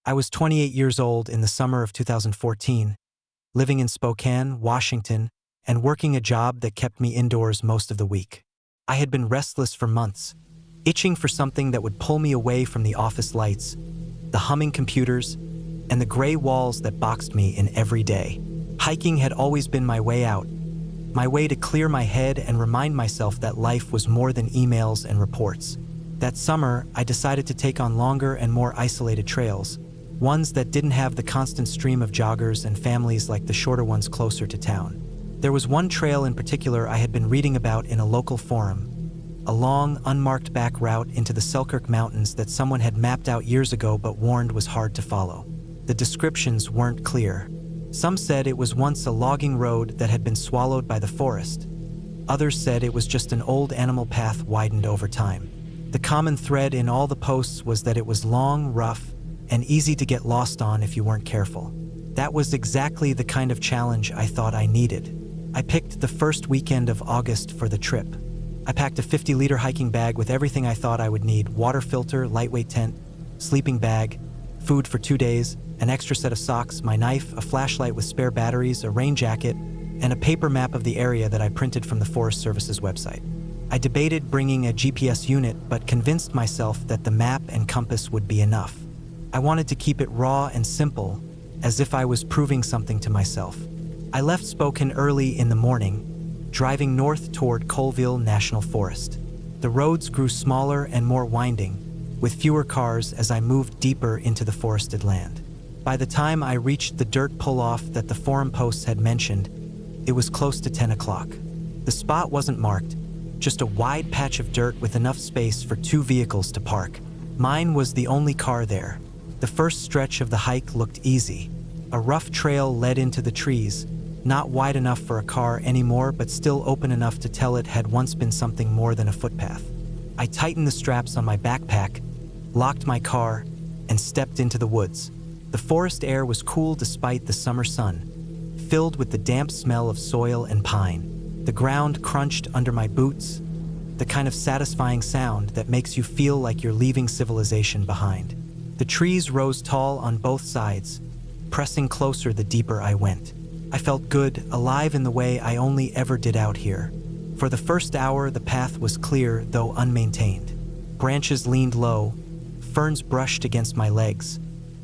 I was 28 years old in the summer of 2014, living in Spokane, Washington, and working a job that kept me indoors most of the week. I had been restless for months, itching for something that would pull me away from the office lights, the humming computers, and the gray walls that boxed me in every day. Hiking had always been my way out, my way to clear my head and remind myself that life was more than emails and reports. That summer, I decided to take on longer and more isolated trails, ones that didn't have the constant stream of joggers and families like the shorter ones closer to town. There was one trail in particular I had been reading about in a local forum, a long, unmarked back route into the Selkirk Mountains that someone had mapped out years ago but warned was hard to follow. The descriptions weren't clear. Some said it was once a logging road that had been swallowed by the forest. Others said it was just an old animal path widened over time. The common thread in all the posts was that it was long, rough, and easy to get lost on if you weren't careful. That was exactly the kind of challenge I thought I needed. I picked the first weekend of August for the trip. I packed a 50-liter hiking bag with everything I thought I would need: water filter, lightweight tent, sleeping bag, food for 2 days, an extra set of socks, my knife, a flashlight with spare batteries, a rain jacket, and a paper map of the area that I printed from the Forest Service's website. I debated bringing a GPS unit, but convinced myself that the map and compass would be enough. I wanted to keep it raw and simple, as if I was proving something to myself. I left Spokane early in the morning, driving north toward Colville National Forest. The roads grew smaller and more winding, with fewer cars as I moved deeper into the forested land. By the time I reached the dirt pull-off that the forum posts had mentioned, it was close to 10 o'clock. The spot wasn't marked, just a wide patch of dirt with enough space for 2 vehicles to park. Mine was the only car there. The first stretch of the hike looked easy. A rough trail led into the trees, not wide enough for a car anymore, but still open enough to tell it had once been something more than a footpath. I tightened the straps on my backpack, locked my car, and stepped into the woods. The forest air was cool despite the summer sun, filled with the damp smell of soil and pine. The ground crunched under my boots, the kind of satisfying sound that makes you feel like you're leaving civilization behind. The trees rose tall on both sides, pressing closer the deeper I went. I felt good, alive in the way I only ever did out here. For the first hour, the path was clear, though unmaintained. Branches leaned low, ferns brushed against my legs,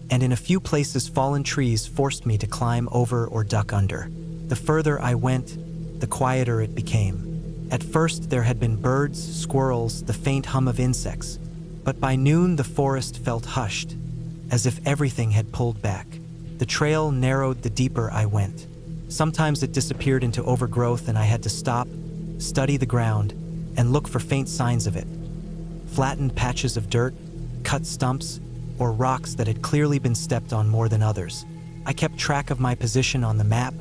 and in a few places fallen trees forced me to climb over or duck under. The further I went, the quieter it became. At first, there had been birds, squirrels, the faint hum of insects, but by noon the forest felt hushed, as if everything had pulled back. The trail narrowed the deeper I went. Sometimes it disappeared into overgrowth and I had to stop, study the ground, and look for faint signs of it. Flattened patches of dirt, cut stumps, or rocks that had clearly been stepped on more than others. I kept track of my position on the map,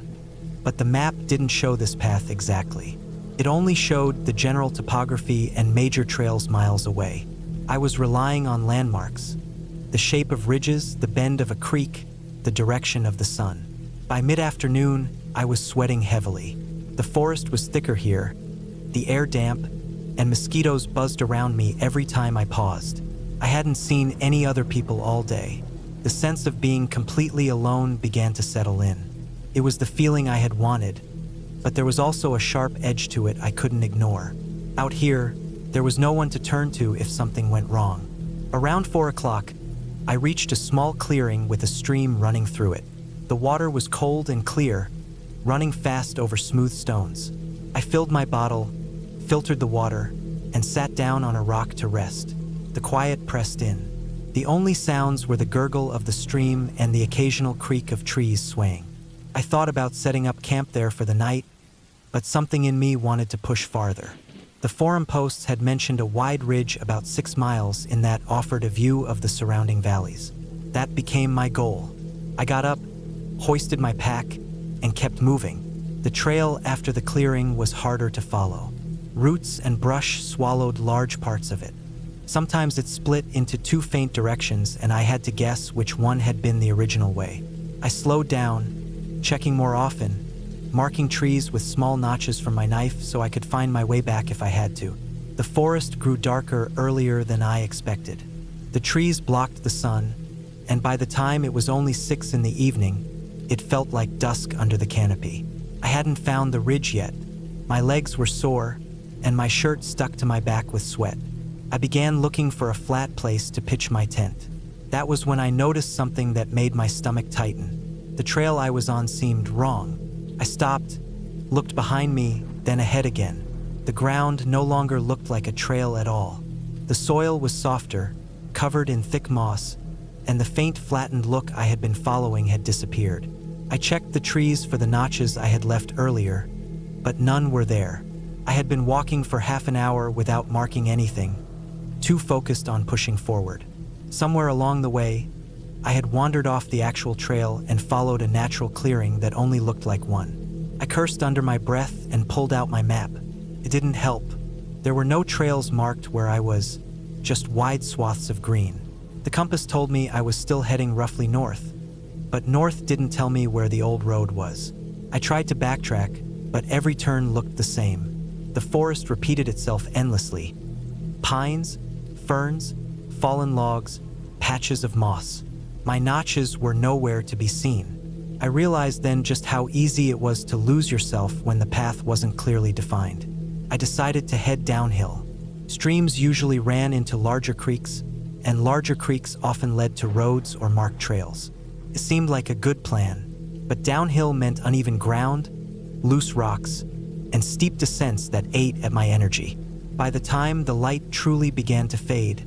but the map didn't show this path exactly. It only showed the general topography and major trails miles away. I was relying on landmarks, the shape of ridges, the bend of a creek, the direction of the sun. By mid-afternoon, I was sweating heavily. The forest was thicker here, the air damp, and mosquitoes buzzed around me every time I paused. I hadn't seen any other people all day. The sense of being completely alone began to settle in. It was the feeling I had wanted, but there was also a sharp edge to it I couldn't ignore. Out here, there was no one to turn to if something went wrong. Around 4 o'clock, I reached a small clearing with a stream running through it. The water was cold and clear, running fast over smooth stones. I filled my bottle, filtered the water, and sat down on a rock to rest. The quiet pressed in. The only sounds were the gurgle of the stream and the occasional creak of trees swaying. I thought about setting up camp there for the night, but something in me wanted to push farther. The forum posts had mentioned a wide ridge about 6 miles in that offered a view of the surrounding valleys. That became my goal. I got up, hoisted my pack, and kept moving. The trail after the clearing was harder to follow. Roots and brush swallowed large parts of it. Sometimes it split into 2 faint directions and I had to guess which one had been the original way. I slowed down, checking more often, marking trees with small notches from my knife so I could find my way back if I had to. The forest grew darker earlier than I expected. The trees blocked the sun, and by the time it was only 6 in the evening, it felt like dusk under the canopy. I hadn't found the ridge yet. My legs were sore, and my shirt stuck to my back with sweat. I began looking for a flat place to pitch my tent. That was when I noticed something that made my stomach tighten. The trail I was on seemed wrong. I stopped, looked behind me, then ahead again. The ground no longer looked like a trail at all. The soil was softer, covered in thick moss, and the faint flattened look I had been following had disappeared. I checked the trees for the notches I had left earlier, but none were there. I had been walking for half an hour without marking anything, too focused on pushing forward. Somewhere along the way, I had wandered off the actual trail and followed a natural clearing that only looked like one. I cursed under my breath and pulled out my map. It didn't help. There were no trails marked where I was, just wide swaths of green. The compass told me I was still heading roughly north, but north didn't tell me where the old road was. I tried to backtrack, but every turn looked the same. The forest repeated itself endlessly. Pines, ferns, fallen logs, patches of moss. My notches were nowhere to be seen. I realized then just how easy it was to lose yourself when the path wasn't clearly defined. I decided to head downhill. Streams usually ran into larger creeks, and larger creeks often led to roads or marked trails. It seemed like a good plan, but downhill meant uneven ground, loose rocks, and steep descents that ate at my energy. By the time the light truly began to fade,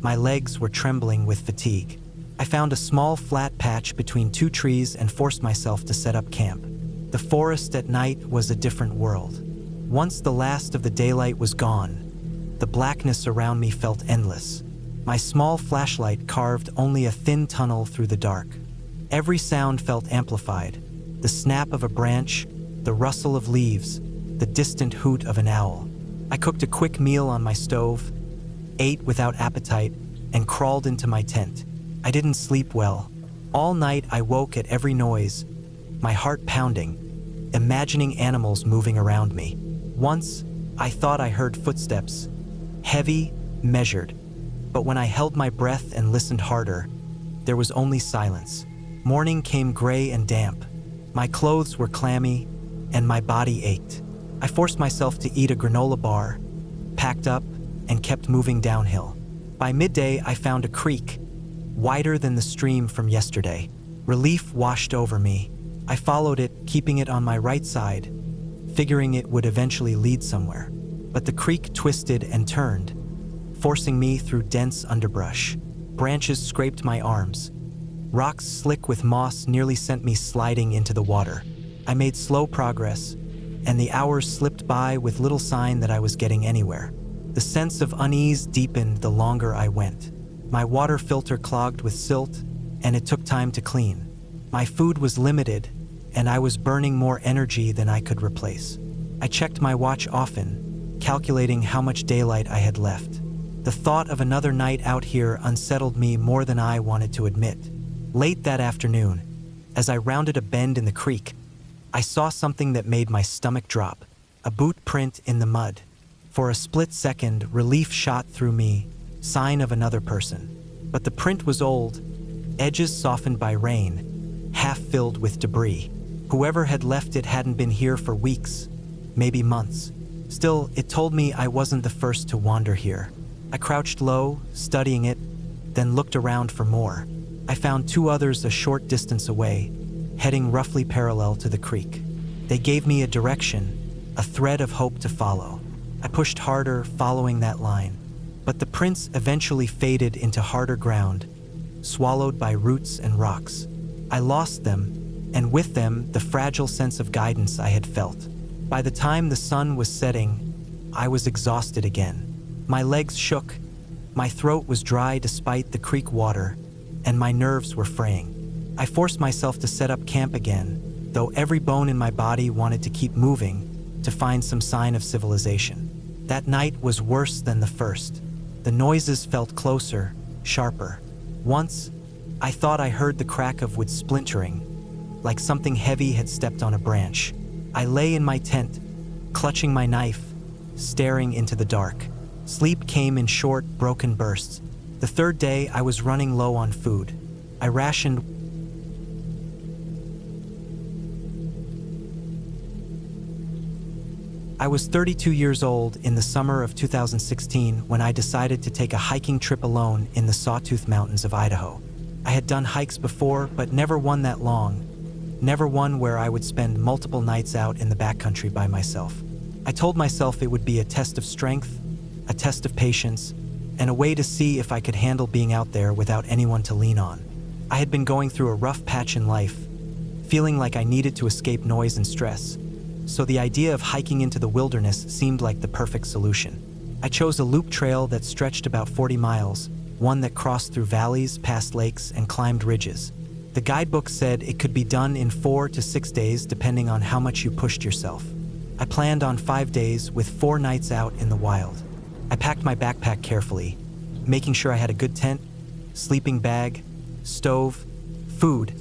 my legs were trembling with fatigue. I found a small flat patch between two trees and forced myself to set up camp. The forest at night was a different world. Once the last of the daylight was gone, the blackness around me felt endless. My small flashlight carved only a thin tunnel through the dark. Every sound felt amplified. The snap of a branch, the rustle of leaves, the distant hoot of an owl. I cooked a quick meal on my stove, ate without appetite, and crawled into my tent. I didn't sleep well. All night I woke at every noise, my heart pounding, imagining animals moving around me. Once, I thought I heard footsteps, heavy, measured. But when I held my breath and listened harder, there was only silence. Morning came gray and damp. My clothes were clammy, and my body ached. I forced myself to eat a granola bar, packed up, and kept moving downhill. By midday, I found a creek, wider than the stream from yesterday. Relief washed over me. I followed it, keeping it on my right side, figuring it would eventually lead somewhere. But the creek twisted and turned, forcing me through dense underbrush. Branches scraped my arms. Rocks slick with moss nearly sent me sliding into the water. I made slow progress, and the hours slipped by with little sign that I was getting anywhere. The sense of unease deepened the longer I went. My water filter clogged with silt, and it took time to clean. My food was limited, and I was burning more energy than I could replace. I checked my watch often, calculating how much daylight I had left. The thought of another night out here unsettled me more than I wanted to admit. Late that afternoon, as I rounded a bend in the creek, I saw something that made my stomach drop, a boot print in the mud. For a split second, relief shot through me, sign of another person. But the print was old, edges softened by rain, half filled with debris. Whoever had left it hadn't been here for weeks, maybe months. Still, it told me I wasn't the first to wander here. I crouched low, studying it, then looked around for more. I found two others a short distance away, heading roughly parallel to the creek. They gave me a direction, a thread of hope to follow. I pushed harder, following that line, but the prints eventually faded into harder ground, swallowed by roots and rocks. I lost them, and with them, the fragile sense of guidance I had felt. By the time the sun was setting, I was exhausted again. My legs shook, my throat was dry despite the creek water, and my nerves were fraying. I forced myself to set up camp again, though every bone in my body wanted to keep moving to find some sign of civilization. That night was worse than the first. The noises felt closer, sharper. Once, I thought I heard the crack of wood splintering, like something heavy had stepped on a branch. I lay in my tent, clutching my knife, staring into the dark. Sleep came in short, broken bursts. The third day, I was running low on food. I rationed. I was 32 years old in the summer of 2016 when I decided to take a hiking trip alone in the Sawtooth Mountains of Idaho. I had done hikes before, but never one that long, never one where I would spend multiple nights out in the backcountry by myself. I told myself it would be a test of strength, a test of patience, and a way to see if I could handle being out there without anyone to lean on. I had been going through a rough patch in life, feeling like I needed to escape noise and stress, so the idea of hiking into the wilderness seemed like the perfect solution. I chose a loop trail that stretched about 40 miles, one that crossed through valleys, past lakes, and climbed ridges. The guidebook said it could be done in 4 to 6 days depending on how much you pushed yourself. I planned on 5 days with 4 nights out in the wild. I packed my backpack carefully, making sure I had a good tent, sleeping bag, stove, food,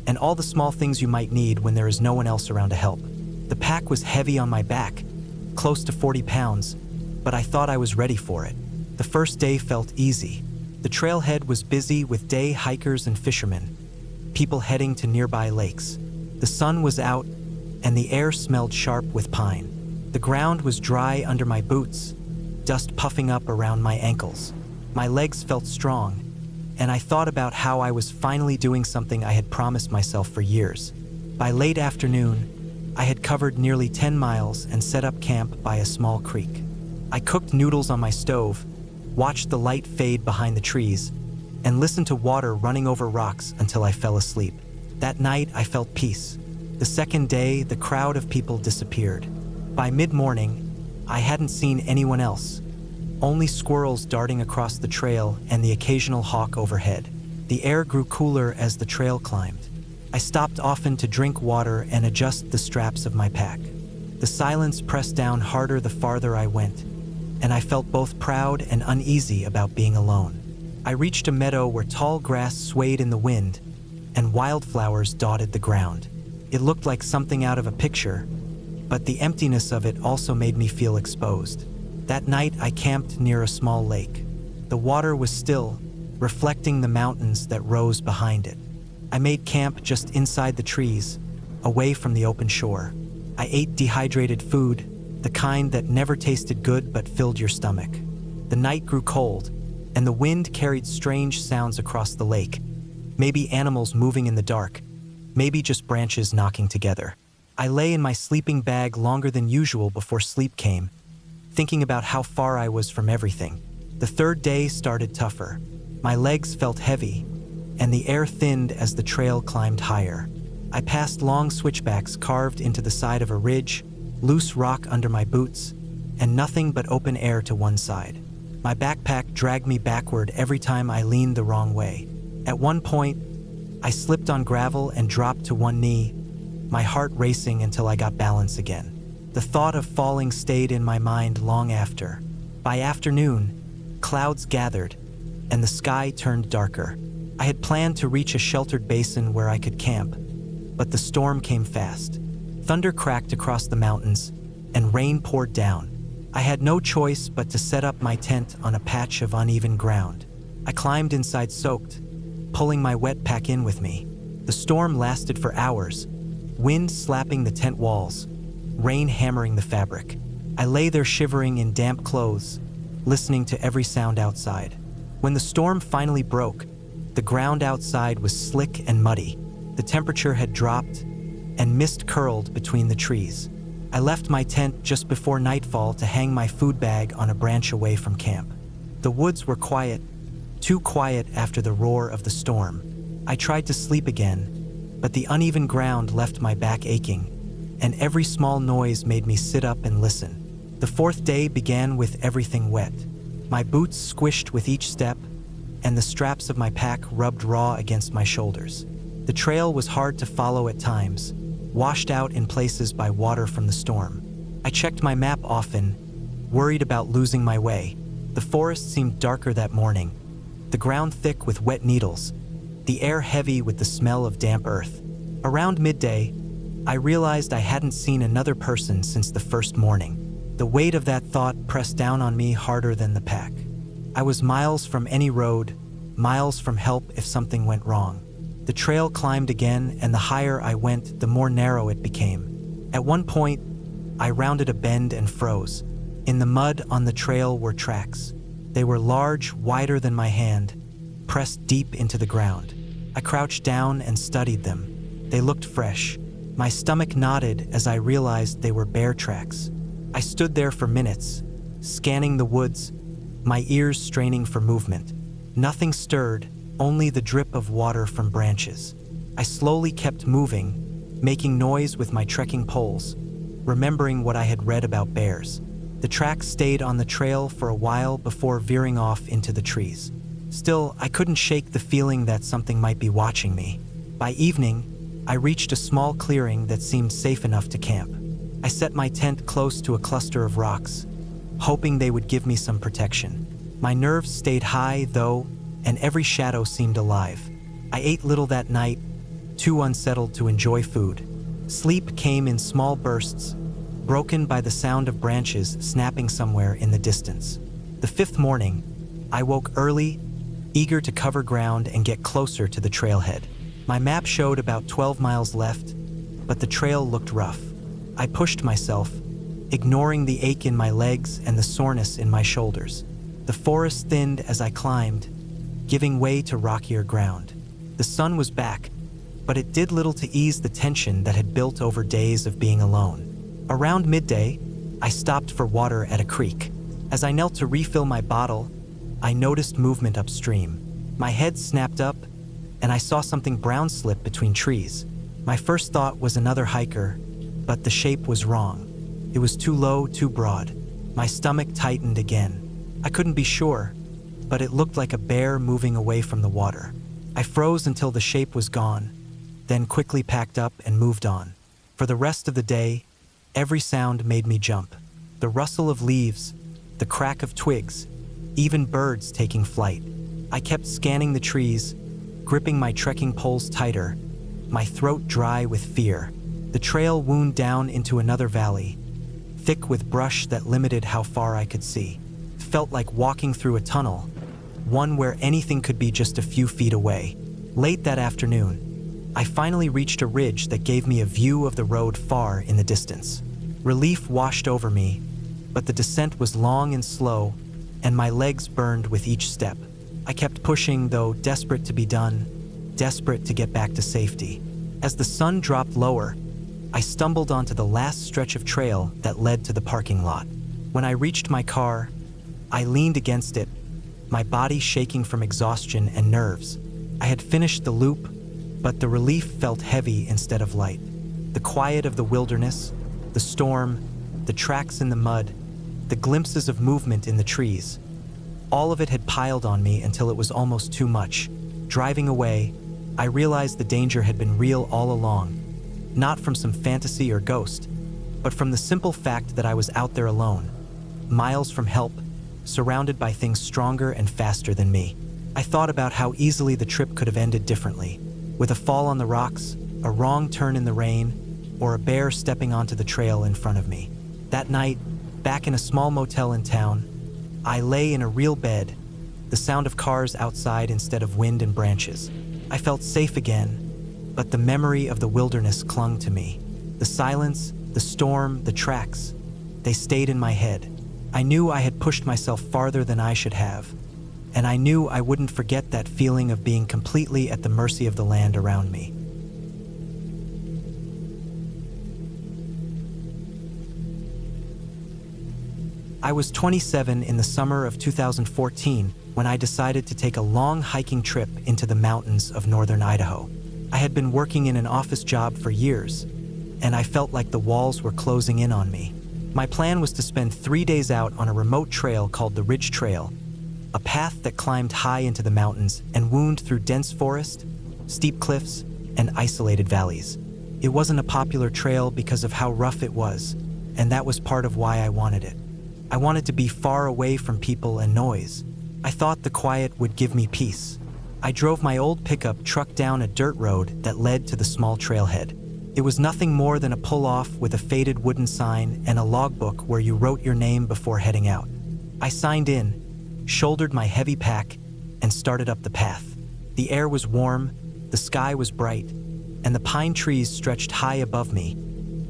and all the small things you might need when there is no one else around to help. The pack was heavy on my back, close to 40 pounds, but I thought I was ready for it. The first day felt easy. The trailhead was busy with day hikers and fishermen, people heading to nearby lakes. The sun was out, and the air smelled sharp with pine. The ground was dry under my boots, dust puffing up around my ankles. My legs felt strong, and I thought about how I was finally doing something I had promised myself for years. By late afternoon, I had covered nearly 10 miles and set up camp by a small creek. I cooked noodles on my stove, watched the light fade behind the trees, and listened to water running over rocks until I fell asleep. That night, I felt peace. The second day, the crowd of people disappeared. By mid-morning, I hadn't seen anyone else, only squirrels darting across the trail and the occasional hawk overhead. The air grew cooler as the trail climbed. I stopped often to drink water and adjust the straps of my pack. The silence pressed down harder the farther I went, and I felt both proud and uneasy about being alone. I reached a meadow where tall grass swayed in the wind, and wildflowers dotted the ground. It looked like something out of a picture, but the emptiness of it also made me feel exposed. That night, I camped near a small lake. The water was still, reflecting the mountains that rose behind it. I made camp just inside the trees, away from the open shore. I ate dehydrated food, the kind that never tasted good but filled your stomach. The night grew cold, and the wind carried strange sounds across the lake. Maybe animals moving in the dark, maybe just branches knocking together. I lay in my sleeping bag longer than usual before sleep came, thinking about how far I was from everything. The third day started tougher. My legs felt heavy, and the air thinned as the trail climbed higher. I passed long switchbacks carved into the side of a ridge, loose rock under my boots, and nothing but open air to one side. My backpack dragged me backward every time I leaned the wrong way. At one point, I slipped on gravel and dropped to one knee, my heart racing until I got balance again. The thought of falling stayed in my mind long after. By afternoon, clouds gathered, and the sky turned darker. I had planned to reach a sheltered basin where I could camp, but the storm came fast. Thunder cracked across the mountains, and rain poured down. I had no choice but to set up my tent on a patch of uneven ground. I climbed inside soaked, pulling my wet pack in with me. The storm lasted for hours, wind slapping the tent walls, rain hammering the fabric. I lay there shivering in damp clothes, listening to every sound outside. When the storm finally broke, the ground outside was slick and muddy. The temperature had dropped, and mist curled between the trees. I left my tent just before nightfall to hang my food bag on a branch away from camp. The woods were quiet, too quiet after the roar of the storm. I tried to sleep again, but the uneven ground left my back aching, and every small noise made me sit up and listen. The fourth day began with everything wet. My boots squished with each step, and the straps of my pack rubbed raw against my shoulders. The trail was hard to follow at times, washed out in places by water from the storm. I checked my map often, worried about losing my way. The forest seemed darker that morning, the ground thick with wet needles, the air heavy with the smell of damp earth. Around midday, I realized I hadn't seen another person since the first morning. The weight of that thought pressed down on me harder than the pack. I was miles from any road, miles from help if something went wrong. The trail climbed again, and the higher I went, the more narrow it became. At one point, I rounded a bend and froze. In the mud on the trail were tracks. They were large, wider than my hand, pressed deep into the ground. I crouched down and studied them. They looked fresh. My stomach knotted as I realized they were bear tracks. I stood there for minutes, scanning the woods, my ears straining for movement. Nothing stirred, only the drip of water from branches. I slowly kept moving, making noise with my trekking poles, remembering what I had read about bears. The tracks stayed on the trail for a while before veering off into the trees. Still, I couldn't shake the feeling that something might be watching me. By evening, I reached a small clearing that seemed safe enough to camp. I set my tent close to a cluster of rocks, hoping they would give me some protection. My nerves stayed high, though, and every shadow seemed alive. I ate little that night, too unsettled to enjoy food. Sleep came in small bursts, broken by the sound of branches snapping somewhere in the distance. The fifth morning, I woke early, eager to cover ground and get closer to the trailhead. My map showed about 12 miles left, but the trail looked rough. I pushed myself, ignoring the ache in my legs and the soreness in my shoulders. The forest thinned as I climbed, giving way to rockier ground. The sun was back, but it did little to ease the tension that had built over days of being alone. Around midday, I stopped for water at a creek. As I knelt to refill my bottle, I noticed movement upstream. My head snapped up, and I saw something brown slip between trees. My first thought was another hiker, but the shape was wrong. It was too low, too broad. My stomach tightened again. I couldn't be sure, but it looked like a bear moving away from the water. I froze until the shape was gone, then quickly packed up and moved on. For the rest of the day, every sound made me jump. The rustle of leaves, the crack of twigs, even birds taking flight. I kept scanning the trees, gripping my trekking poles tighter, my throat dry with fear. The trail wound down into another valley, thick with brush that limited how far I could see. It felt like walking through a tunnel, one where anything could be just a few feet away. Late that afternoon, I finally reached a ridge that gave me a view of the road far in the distance. Relief washed over me, but the descent was long and slow, and my legs burned with each step. I kept pushing, though, desperate to be done, desperate to get back to safety. As the sun dropped lower, I stumbled onto the last stretch of trail that led to the parking lot. When I reached my car, I leaned against it, my body shaking from exhaustion and nerves. I had finished the loop, but the relief felt heavy instead of light. The quiet of the wilderness, the storm, the tracks in the mud, the glimpses of movement in the trees, all of it had piled on me until it was almost too much. Driving away, I realized the danger had been real all along, not from some fantasy or ghost, but from the simple fact that I was out there alone, miles from help, surrounded by things stronger and faster than me. I thought about how easily the trip could have ended differently, with a fall on the rocks, a wrong turn in the rain, or a bear stepping onto the trail in front of me. That night, back in a small motel in town, I lay in a real bed, the sound of cars outside instead of wind and branches. I felt safe again, but the memory of the wilderness clung to me. The silence, the storm, the tracks, they stayed in my head. I knew I had pushed myself farther than I should have, and I knew I wouldn't forget that feeling of being completely at the mercy of the land around me. I was 27 in the summer of 2014 when I decided to take a long hiking trip into the mountains of northern Idaho. I had been working in an office job for years, and I felt like the walls were closing in on me. My plan was to spend 3 days out on a remote trail called the Ridge Trail, a path that climbed high into the mountains and wound through dense forest, steep cliffs, and isolated valleys. It wasn't a popular trail because of how rough it was, and that was part of why I wanted it. I wanted to be far away from people and noise. I thought the quiet would give me peace. I drove my old pickup truck down a dirt road that led to the small trailhead. It was nothing more than a pull-off with a faded wooden sign and a logbook where you wrote your name before heading out. I signed in, shouldered my heavy pack, and started up the path. The air was warm, the The sky was bright, and the pine trees stretched high above me,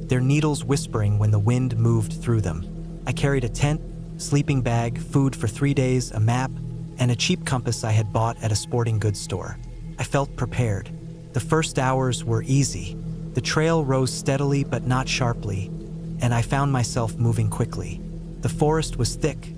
their needles whispering when the wind moved through them. I carried a tent, sleeping bag, food for 3 days, a map, and a cheap compass I had bought at a sporting goods store. I felt prepared. The first hours were easy. The trail rose steadily but not sharply, and I found myself moving quickly. The forest was thick,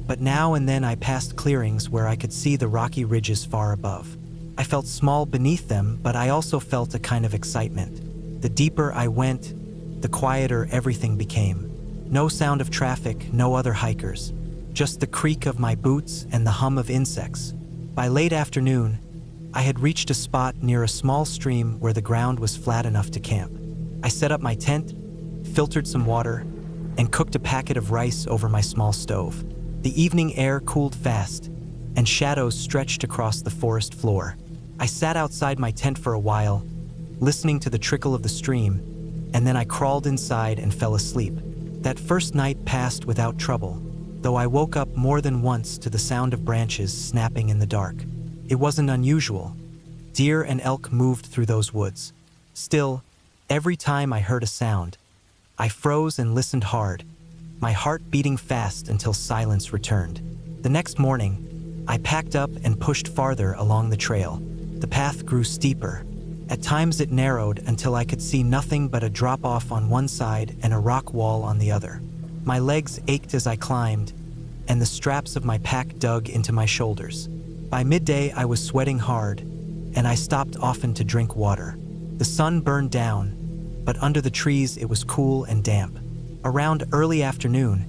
but now and then I passed clearings where I could see the rocky ridges far above. I felt small beneath them, but I also felt a kind of excitement. The deeper I went, the quieter everything became. No sound of traffic, no other hikers, just the creak of my boots and the hum of insects. By late afternoon, I had reached a spot near a small stream where the ground was flat enough to camp. I set up my tent, filtered some water, and cooked a packet of rice over my small stove. The evening air cooled fast, and shadows stretched across the forest floor. I sat outside my tent for a while, listening to the trickle of the stream, and then I crawled inside and fell asleep. That first night passed without trouble, though I woke up more than once to the sound of branches snapping in the dark. It wasn't unusual. Deer and elk moved through those woods. Still, every time I heard a sound, I froze and listened hard, my heart beating fast until silence returned. The next morning, I packed up and pushed farther along the trail. The path grew steeper. At times it narrowed until I could see nothing but a drop-off on one side and a rock wall on the other. My legs ached as I climbed, and the straps of my pack dug into my shoulders. By midday, I was sweating hard, and I stopped often to drink water. The sun burned down, but under the trees it was cool and damp. Around early afternoon,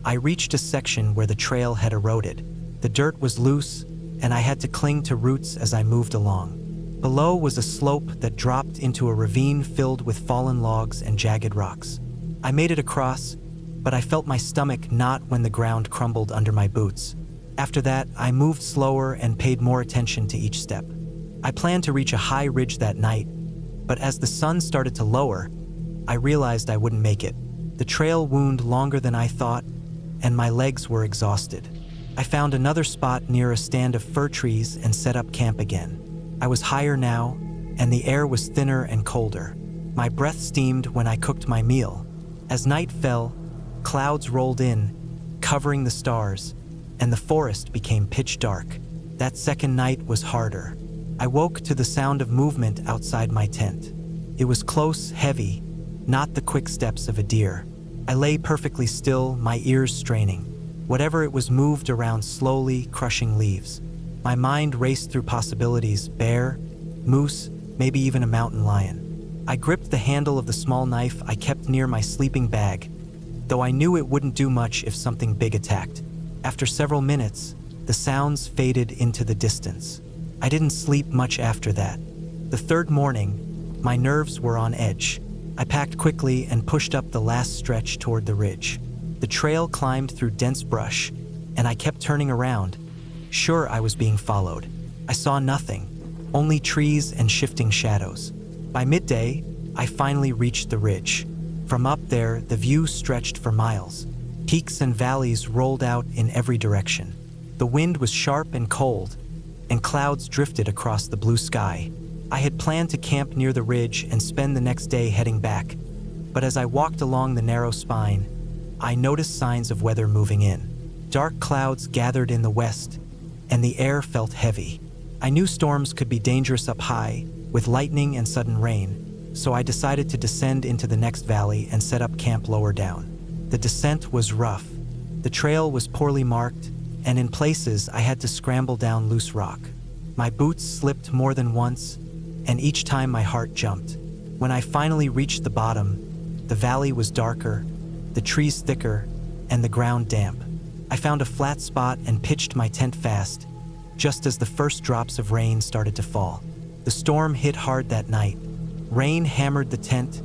I reached a section where the trail had eroded. The dirt was loose, and I had to cling to roots as I moved along. Below was a slope that dropped into a ravine filled with fallen logs and jagged rocks. I made it across, but I felt my stomach knot when the ground crumbled under my boots. After that, I moved slower and paid more attention to each step. I planned to reach a high ridge that night, but as the sun started to lower, I realized I wouldn't make it. The trail wound longer than I thought, and my legs were exhausted. I found another spot near a stand of fir trees and set up camp again. I was higher now, and the air was thinner and colder. My breath steamed when I cooked my meal. As night fell, clouds rolled in, covering the stars, and the forest became pitch dark. That second night was harder. I woke to the sound of movement outside my tent. It was close, heavy, not the quick steps of a deer. I lay perfectly still, my ears straining. Whatever it was moved around slowly, crushing leaves. My mind raced through possibilities: bear, moose, maybe even a mountain lion. I gripped the handle of the small knife I kept near my sleeping bag, though I knew it wouldn't do much if something big attacked. After several minutes, the sounds faded into the distance. I didn't sleep much after that. The third morning, my nerves were on edge. I packed quickly and pushed up the last stretch toward the ridge. The trail climbed through dense brush, and I kept turning around, sure I was being followed. I saw nothing, only trees and shifting shadows. By midday, I finally reached the ridge. From up there, the view stretched for miles. Peaks and valleys rolled out in every direction. The wind was sharp and cold, and clouds drifted across the blue sky. I had planned to camp near the ridge and spend the next day heading back, but as I walked along the narrow spine, I noticed signs of weather moving in. Dark clouds gathered in the west, and the air felt heavy. I knew storms could be dangerous up high, with lightning and sudden rain, so I decided to descend into the next valley and set up camp lower down. The descent was rough. The trail was poorly marked, and in places I had to scramble down loose rock. My boots slipped more than once, and each time my heart jumped. When I finally reached the bottom, the valley was darker, the trees thicker, and the ground damp. I found a flat spot and pitched my tent fast, just as the first drops of rain started to fall. The storm hit hard that night. Rain hammered the tent,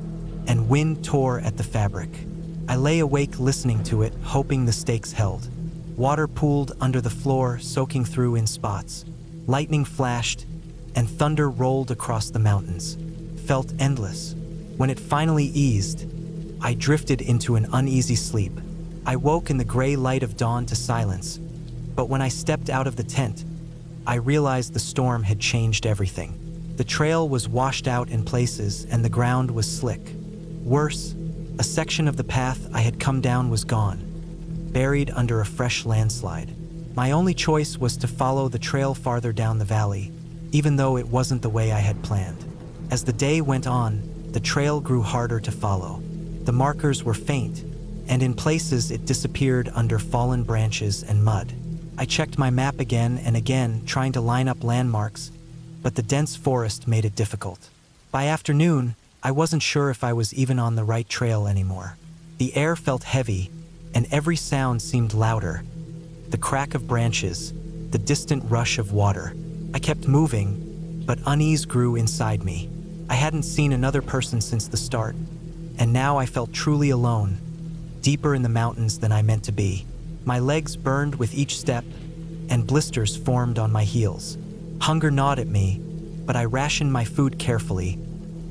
and wind tore at the fabric. I lay awake listening to it, hoping the stakes held. Water pooled under the floor, soaking through in spots. Lightning flashed, and thunder rolled across the mountains. Felt endless. When it finally eased, I drifted into an uneasy sleep. I woke in the gray light of dawn to silence, but when I stepped out of the tent, I realized the storm had changed everything. The trail was washed out in places and the ground was slick. Worse, a section of the path I had come down was gone, buried under a fresh landslide. My only choice was to follow the trail farther down the valley, even though it wasn't the way I had planned. As the day went on, the trail grew harder to follow. The markers were faint, and in places it disappeared under fallen branches and mud. I checked my map again and again, trying to line up landmarks, but the dense forest made it difficult. By afternoon, I wasn't sure if I was even on the right trail anymore. The air felt heavy, and every sound seemed louder. The crack of branches, the distant rush of water. I kept moving, but unease grew inside me. I hadn't seen another person since the start, and now I felt truly alone, deeper in the mountains than I meant to be. My legs burned with each step, and blisters formed on my heels. Hunger gnawed at me, but I rationed my food carefully,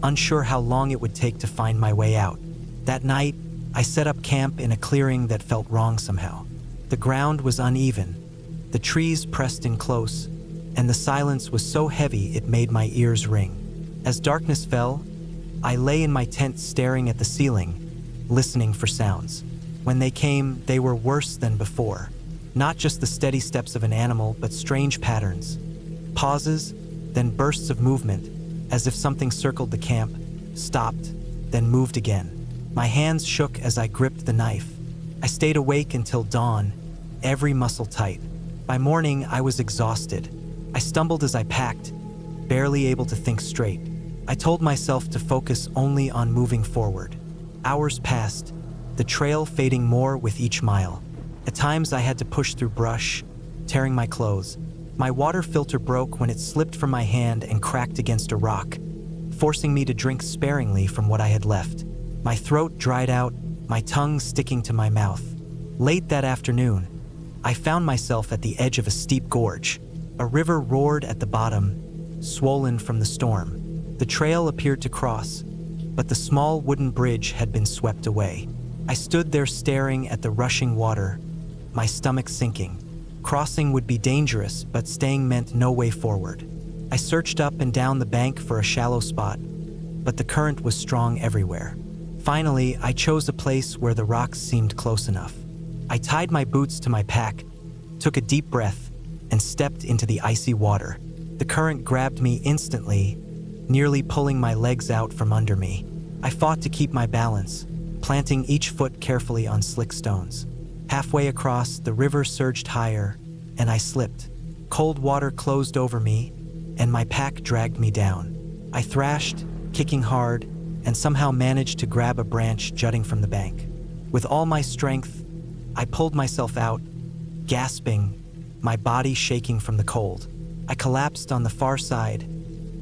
unsure how long it would take to find my way out. That night, I set up camp in a clearing that felt wrong somehow. The ground was uneven, the trees pressed in close, and the silence was so heavy it made my ears ring. As darkness fell, I lay in my tent staring at the ceiling, listening for sounds. When they came, they were worse than before. Not just the steady steps of an animal, but strange patterns. Pauses, then bursts of movement, as if something circled the camp, stopped, then moved again. My hands shook as I gripped the knife. I stayed awake until dawn, every muscle tight. By morning, I was exhausted. I stumbled as I packed, barely able to think straight. I told myself to focus only on moving forward. Hours passed, the trail fading more with each mile. At times I had to push through brush, tearing my clothes. My water filter broke when it slipped from my hand and cracked against a rock, forcing me to drink sparingly from what I had left. My throat dried out, my tongue sticking to my mouth. Late that afternoon, I found myself at the edge of a steep gorge. A river roared at the bottom, swollen from the storm. The trail appeared to cross, but the small wooden bridge had been swept away. I stood there staring at the rushing water, my stomach sinking. Crossing would be dangerous, but staying meant no way forward. I searched up and down the bank for a shallow spot, but the current was strong everywhere. Finally, I chose a place where the rocks seemed close enough. I tied my boots to my pack, took a deep breath, and stepped into the icy water. The current grabbed me instantly, nearly pulling my legs out from under me. I fought to keep my balance, planting each foot carefully on slick stones. Halfway across, the river surged higher, and I slipped. Cold water closed over me, and my pack dragged me down. I thrashed, kicking hard, and somehow managed to grab a branch jutting from the bank. With all my strength, I pulled myself out, gasping, my body shaking from the cold. I collapsed on the far side,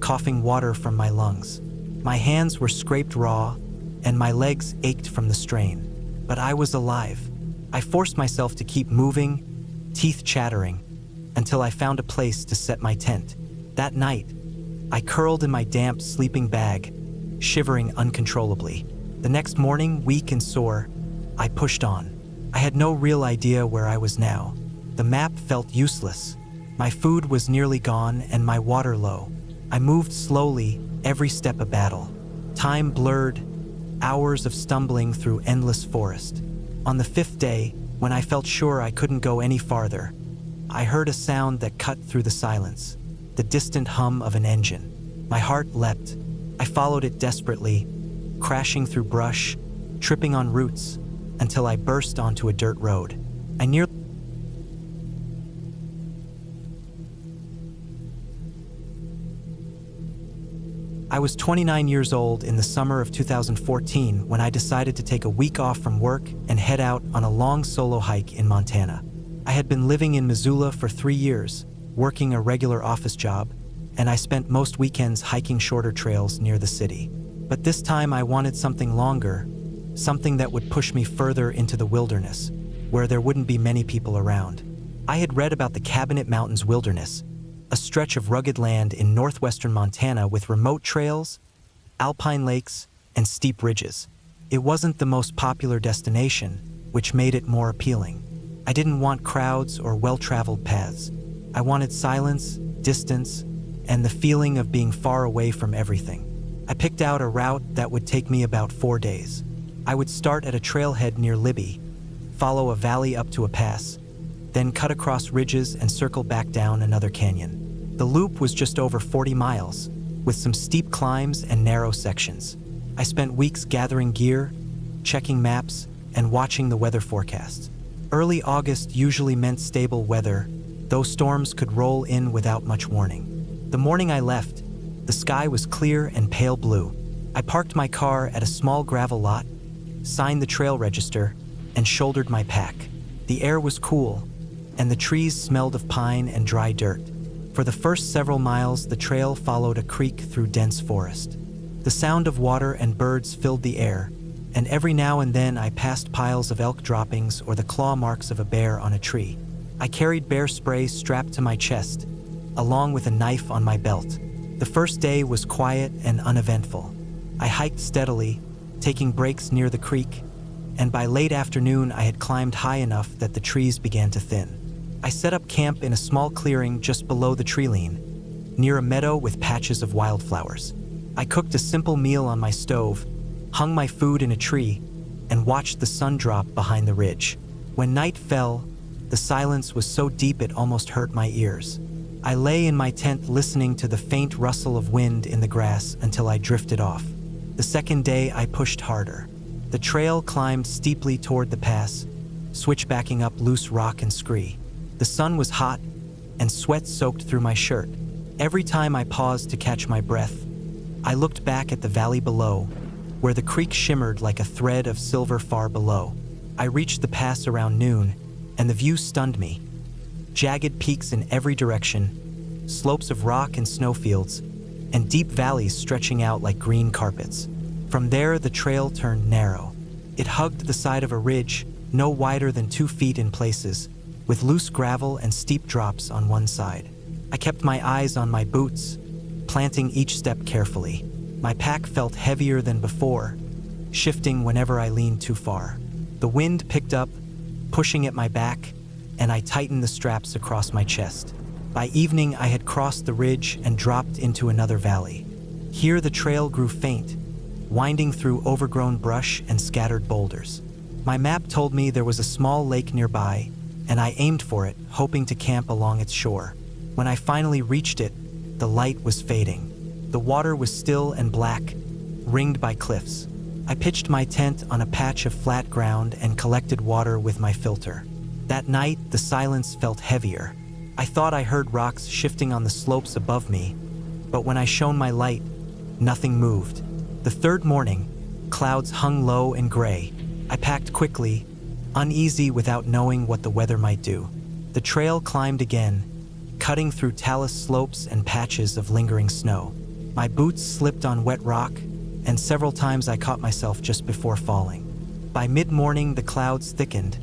coughing water from my lungs. My hands were scraped raw, and my legs ached from the strain. But I was alive. I forced myself to keep moving, teeth chattering, until I found a place to set my tent. That night, I curled in my damp sleeping bag, shivering uncontrollably. The next morning, weak and sore, I pushed on. I had no real idea where I was now. The map felt useless. My food was nearly gone and my water low. I moved slowly, every step a battle. Time blurred, hours of stumbling through endless forest. On the fifth day, when I felt sure I couldn't go any farther, I heard a sound that cut through the silence, the distant hum of an engine. My heart leapt. I followed it desperately, crashing through brush, tripping on roots, until I burst onto a dirt road. I was 29 years old in the summer of 2014 when I decided to take a week off from work and head out on a long solo hike in Montana. I had been living in Missoula for 3 years, working a regular office job, and I spent most weekends hiking shorter trails near the city. But this time I wanted something longer, something that would push me further into the wilderness, where there wouldn't be many people around. I had read about the Cabinet Mountains Wilderness, a stretch of rugged land in northwestern Montana with remote trails, alpine lakes, and steep ridges. It wasn't the most popular destination, which made it more appealing. I didn't want crowds or well-traveled paths. I wanted silence, distance, and the feeling of being far away from everything. I picked out a route that would take me about 4 days. I would start at a trailhead near Libby, follow a valley up to a pass, then cut across ridges and circle back down another canyon. The loop was just over 40 miles, with some steep climbs and narrow sections. I spent weeks gathering gear, checking maps, and watching the weather forecasts. Early August usually meant stable weather, though storms could roll in without much warning. The morning I left, the sky was clear and pale blue. I parked my car at a small gravel lot, signed the trail register, and shouldered my pack. The air was cool, and the trees smelled of pine and dry dirt. For the first several miles, the trail followed a creek through dense forest. The sound of water and birds filled the air, and every now and then I passed piles of elk droppings or the claw marks of a bear on a tree. I carried bear spray strapped to my chest, along with a knife on my belt. The first day was quiet and uneventful. I hiked steadily, taking breaks near the creek, and by late afternoon I had climbed high enough that the trees began to thin. I set up camp in a small clearing just below the tree line, near a meadow with patches of wildflowers. I cooked a simple meal on my stove, hung my food in a tree, and watched the sun drop behind the ridge. When night fell, the silence was so deep it almost hurt my ears. I lay in my tent listening to the faint rustle of wind in the grass until I drifted off. The second day I pushed harder. The trail climbed steeply toward the pass, switchbacking up loose rock and scree. The sun was hot, and sweat soaked through my shirt. Every time I paused to catch my breath, I looked back at the valley below, where the creek shimmered like a thread of silver far below. I reached the pass around noon, and the view stunned me. Jagged peaks in every direction, slopes of rock and snowfields, and deep valleys stretching out like green carpets. From there, the trail turned narrow. It hugged the side of a ridge, no wider than 2 feet in places, with loose gravel and steep drops on one side. I kept my eyes on my boots, planting each step carefully. My pack felt heavier than before, shifting whenever I leaned too far. The wind picked up, pushing at my back, and I tightened the straps across my chest. By evening, I had crossed the ridge and dropped into another valley. Here, the trail grew faint, winding through overgrown brush and scattered boulders. My map told me there was a small lake nearby, and I aimed for it, hoping to camp along its shore. When I finally reached it, the light was fading. The water was still and black, ringed by cliffs. I pitched my tent on a patch of flat ground and collected water with my filter. That night, the silence felt heavier. I thought I heard rocks shifting on the slopes above me, but when I shone my light, nothing moved. The third morning, clouds hung low and gray. I packed quickly, uneasy without knowing what the weather might do. The trail climbed again, cutting through talus slopes and patches of lingering snow. My boots slipped on wet rock, and several times I caught myself just before falling. By mid-morning, the clouds thickened,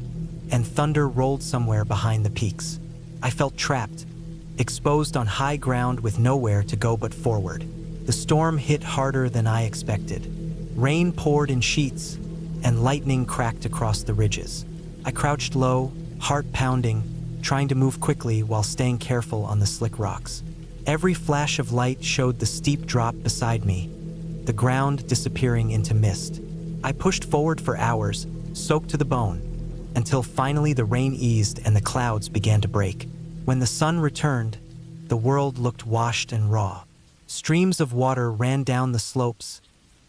and thunder rolled somewhere behind the peaks. I felt trapped, exposed on high ground with nowhere to go but forward. The storm hit harder than I expected. Rain poured in sheets, and lightning cracked across the ridges. I crouched low, heart pounding, trying to move quickly while staying careful on the slick rocks. Every flash of light showed the steep drop beside me, the ground disappearing into mist. I pushed forward for hours, soaked to the bone, until finally the rain eased and the clouds began to break. When the sun returned, the world looked washed and raw. Streams of water ran down the slopes,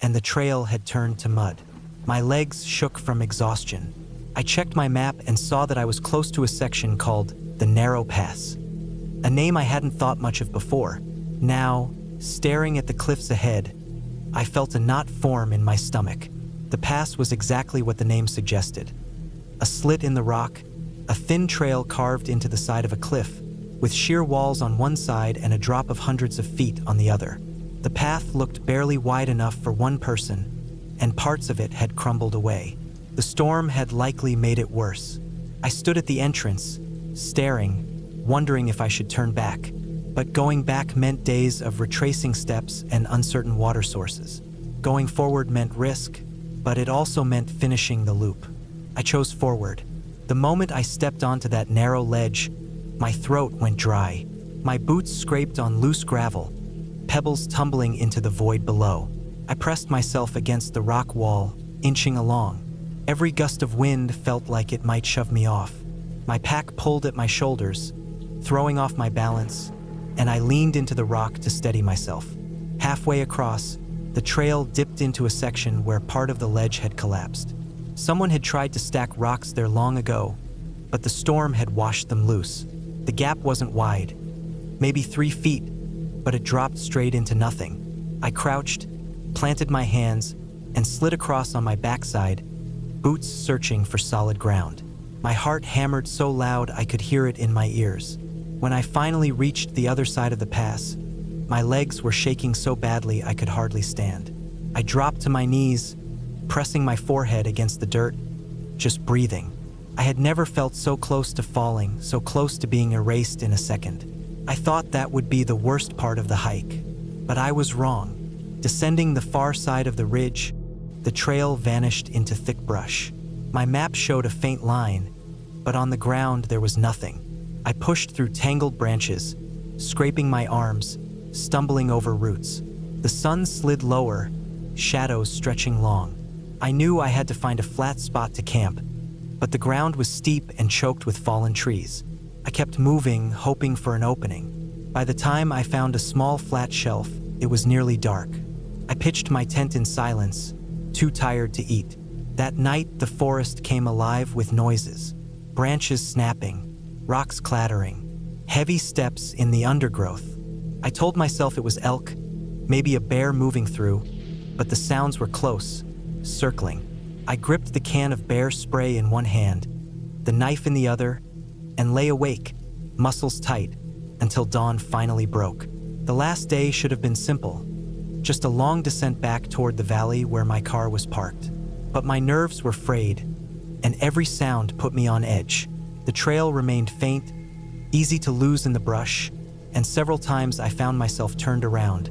and the trail had turned to mud. My legs shook from exhaustion. I checked my map and saw that I was close to a section called the Narrow Pass, a name I hadn't thought much of before. Now, staring at the cliffs ahead, I felt a knot form in my stomach. The pass was exactly what the name suggested. A slit in the rock, a thin trail carved into the side of a cliff, with sheer walls on one side and a drop of hundreds of feet on the other. The path looked barely wide enough for one person, and parts of it had crumbled away. The storm had likely made it worse. I stood at the entrance, staring, wondering if I should turn back. But going back meant days of retracing steps and uncertain water sources. Going forward meant risk, but it also meant finishing the loop. I chose forward. The moment I stepped onto that narrow ledge, my throat went dry. My boots scraped on loose gravel, pebbles tumbling into the void below. I pressed myself against the rock wall, inching along. Every gust of wind felt like it might shove me off. My pack pulled at my shoulders, throwing off my balance, and I leaned into the rock to steady myself. Halfway across, the trail dipped into a section where part of the ledge had collapsed. Someone had tried to stack rocks there long ago, but the storm had washed them loose. The gap wasn't wide, maybe 3 feet, but it dropped straight into nothing. I crouched, planted my hands, and slid across on my backside, boots searching for solid ground. My heart hammered so loud I could hear it in my ears. When I finally reached the other side of the pass, my legs were shaking so badly I could hardly stand. I dropped to my knees, pressing my forehead against the dirt, just breathing. I had never felt so close to falling, so close to being erased in a second. I thought that would be the worst part of the hike, but I was wrong. Descending the far side of the ridge, the trail vanished into thick brush. My map showed a faint line, but on the ground there was nothing. I pushed through tangled branches, scraping my arms, stumbling over roots. The sun slid lower, shadows stretching long. I knew I had to find a flat spot to camp, but the ground was steep and choked with fallen trees. I kept moving, hoping for an opening. By the time I found a small flat shelf, it was nearly dark. I pitched my tent in silence, too tired to eat. That night, the forest came alive with noises. Branches snapping, rocks clattering, heavy steps in the undergrowth. I told myself it was elk, maybe a bear moving through, but the sounds were close, circling. I gripped the can of bear spray in one hand, the knife in the other, and lay awake, muscles tight, until dawn finally broke. The last day should have been simple, just a long descent back toward the valley where my car was parked. But my nerves were frayed, and every sound put me on edge. The trail remained faint, easy to lose in the brush, and several times I found myself turned around,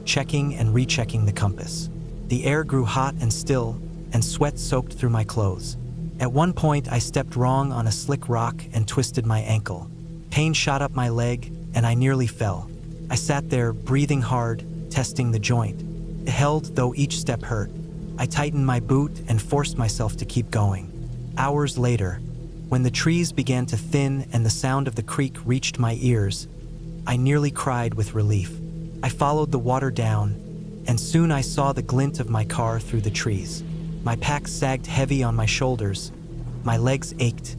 checking and rechecking the compass. The air grew hot and still, and sweat soaked through my clothes. At one point, I stepped wrong on a slick rock and twisted my ankle. Pain shot up my leg, and I nearly fell. I sat there, breathing hard, testing the joint. It held, though each step hurt. I tightened my boot and forced myself to keep going. Hours later, when the trees began to thin and the sound of the creek reached my ears, I nearly cried with relief. I followed the water down, and soon I saw the glint of my car through the trees. My pack sagged heavy on my shoulders, my legs ached,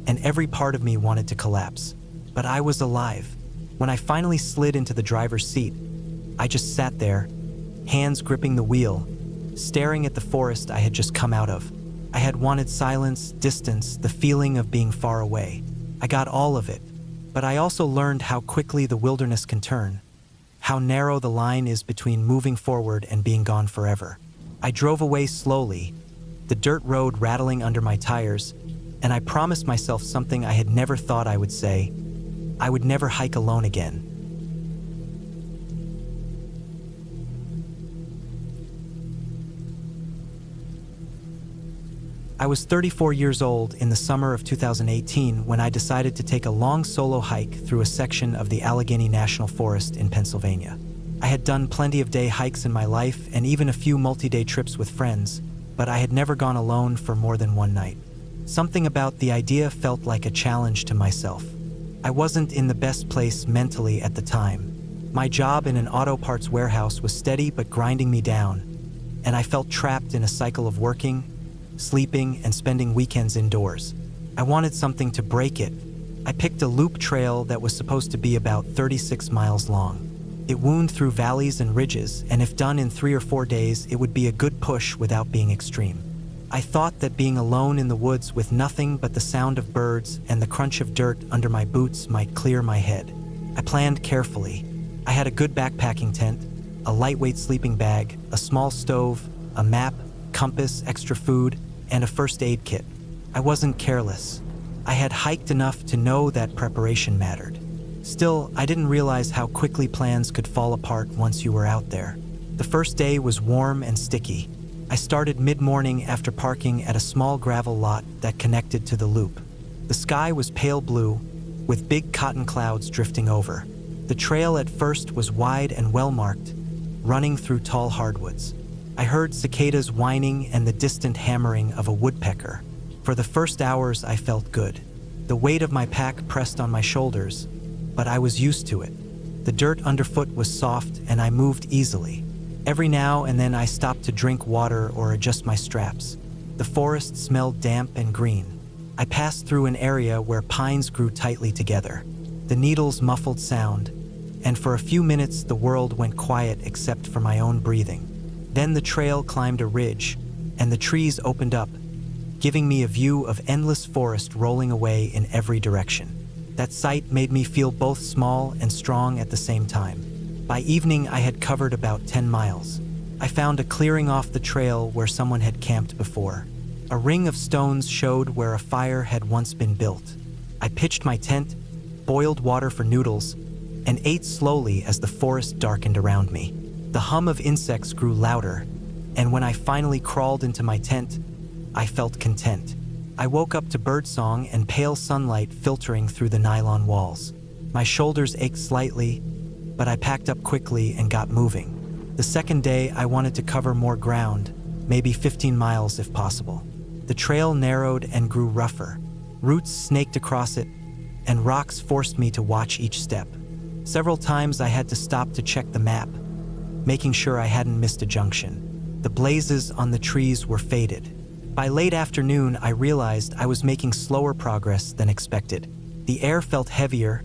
and every part of me wanted to collapse. But I was alive. When I finally slid into the driver's seat, I just sat there, hands gripping the wheel, staring at the forest I had just come out of. I had wanted silence, distance, the feeling of being far away. I got all of it, but I also learned how quickly the wilderness can turn, how narrow the line is between moving forward and being gone forever. I drove away slowly, the dirt road rattling under my tires, and I promised myself something I had never thought I would say: I would never hike alone again. I was 34 years old in the summer of 2018 when I decided to take a long solo hike through a section of the Allegheny National Forest in Pennsylvania. I had done plenty of day hikes in my life and even a few multi-day trips with friends, but I had never gone alone for more than one night. Something about the idea felt like a challenge to myself. I wasn't in the best place mentally at the time. My job in an auto parts warehouse was steady but grinding me down, and I felt trapped in a cycle of working, sleeping, and spending weekends indoors. I wanted something to break it. I picked a loop trail that was supposed to be about 36 miles long. It wound through valleys and ridges, and if done in 3 or 4 days, it would be a good push without being extreme. I thought that being alone in the woods with nothing but the sound of birds and the crunch of dirt under my boots might clear my head. I planned carefully. I had a good backpacking tent, a lightweight sleeping bag, a small stove, a map, compass, extra food, and a first aid kit. I wasn't careless. I had hiked enough to know that preparation mattered. Still, I didn't realize how quickly plans could fall apart once you were out there. The first day was warm and sticky. I started mid-morning after parking at a small gravel lot that connected to the loop. The sky was pale blue, with big cotton clouds drifting over. The trail at first was wide and well-marked, running through tall hardwoods. I heard cicadas whining and the distant hammering of a woodpecker. For the first hours, I felt good. The weight of my pack pressed on my shoulders, but I was used to it. The dirt underfoot was soft and I moved easily. Every now and then I stopped to drink water or adjust my straps. The forest smelled damp and green. I passed through an area where pines grew tightly together. The needles muffled sound, and for a few minutes the world went quiet except for my own breathing. Then the trail climbed a ridge, and the trees opened up, giving me a view of endless forest rolling away in every direction. That sight made me feel both small and strong at the same time. By evening, I had covered about 10 miles. I found a clearing off the trail where someone had camped before. A ring of stones showed where a fire had once been built. I pitched my tent, boiled water for noodles, and ate slowly as the forest darkened around me. The hum of insects grew louder, and when I finally crawled into my tent, I felt content. I woke up to birdsong and pale sunlight filtering through the nylon walls. My shoulders ached slightly, but I packed up quickly and got moving. The second day, I wanted to cover more ground, maybe 15 miles if possible. The trail narrowed and grew rougher. Roots snaked across it, and rocks forced me to watch each step. Several times I had to stop to check the map, making sure I hadn't missed a junction. The blazes on the trees were faded. By late afternoon, I realized I was making slower progress than expected. The air felt heavier,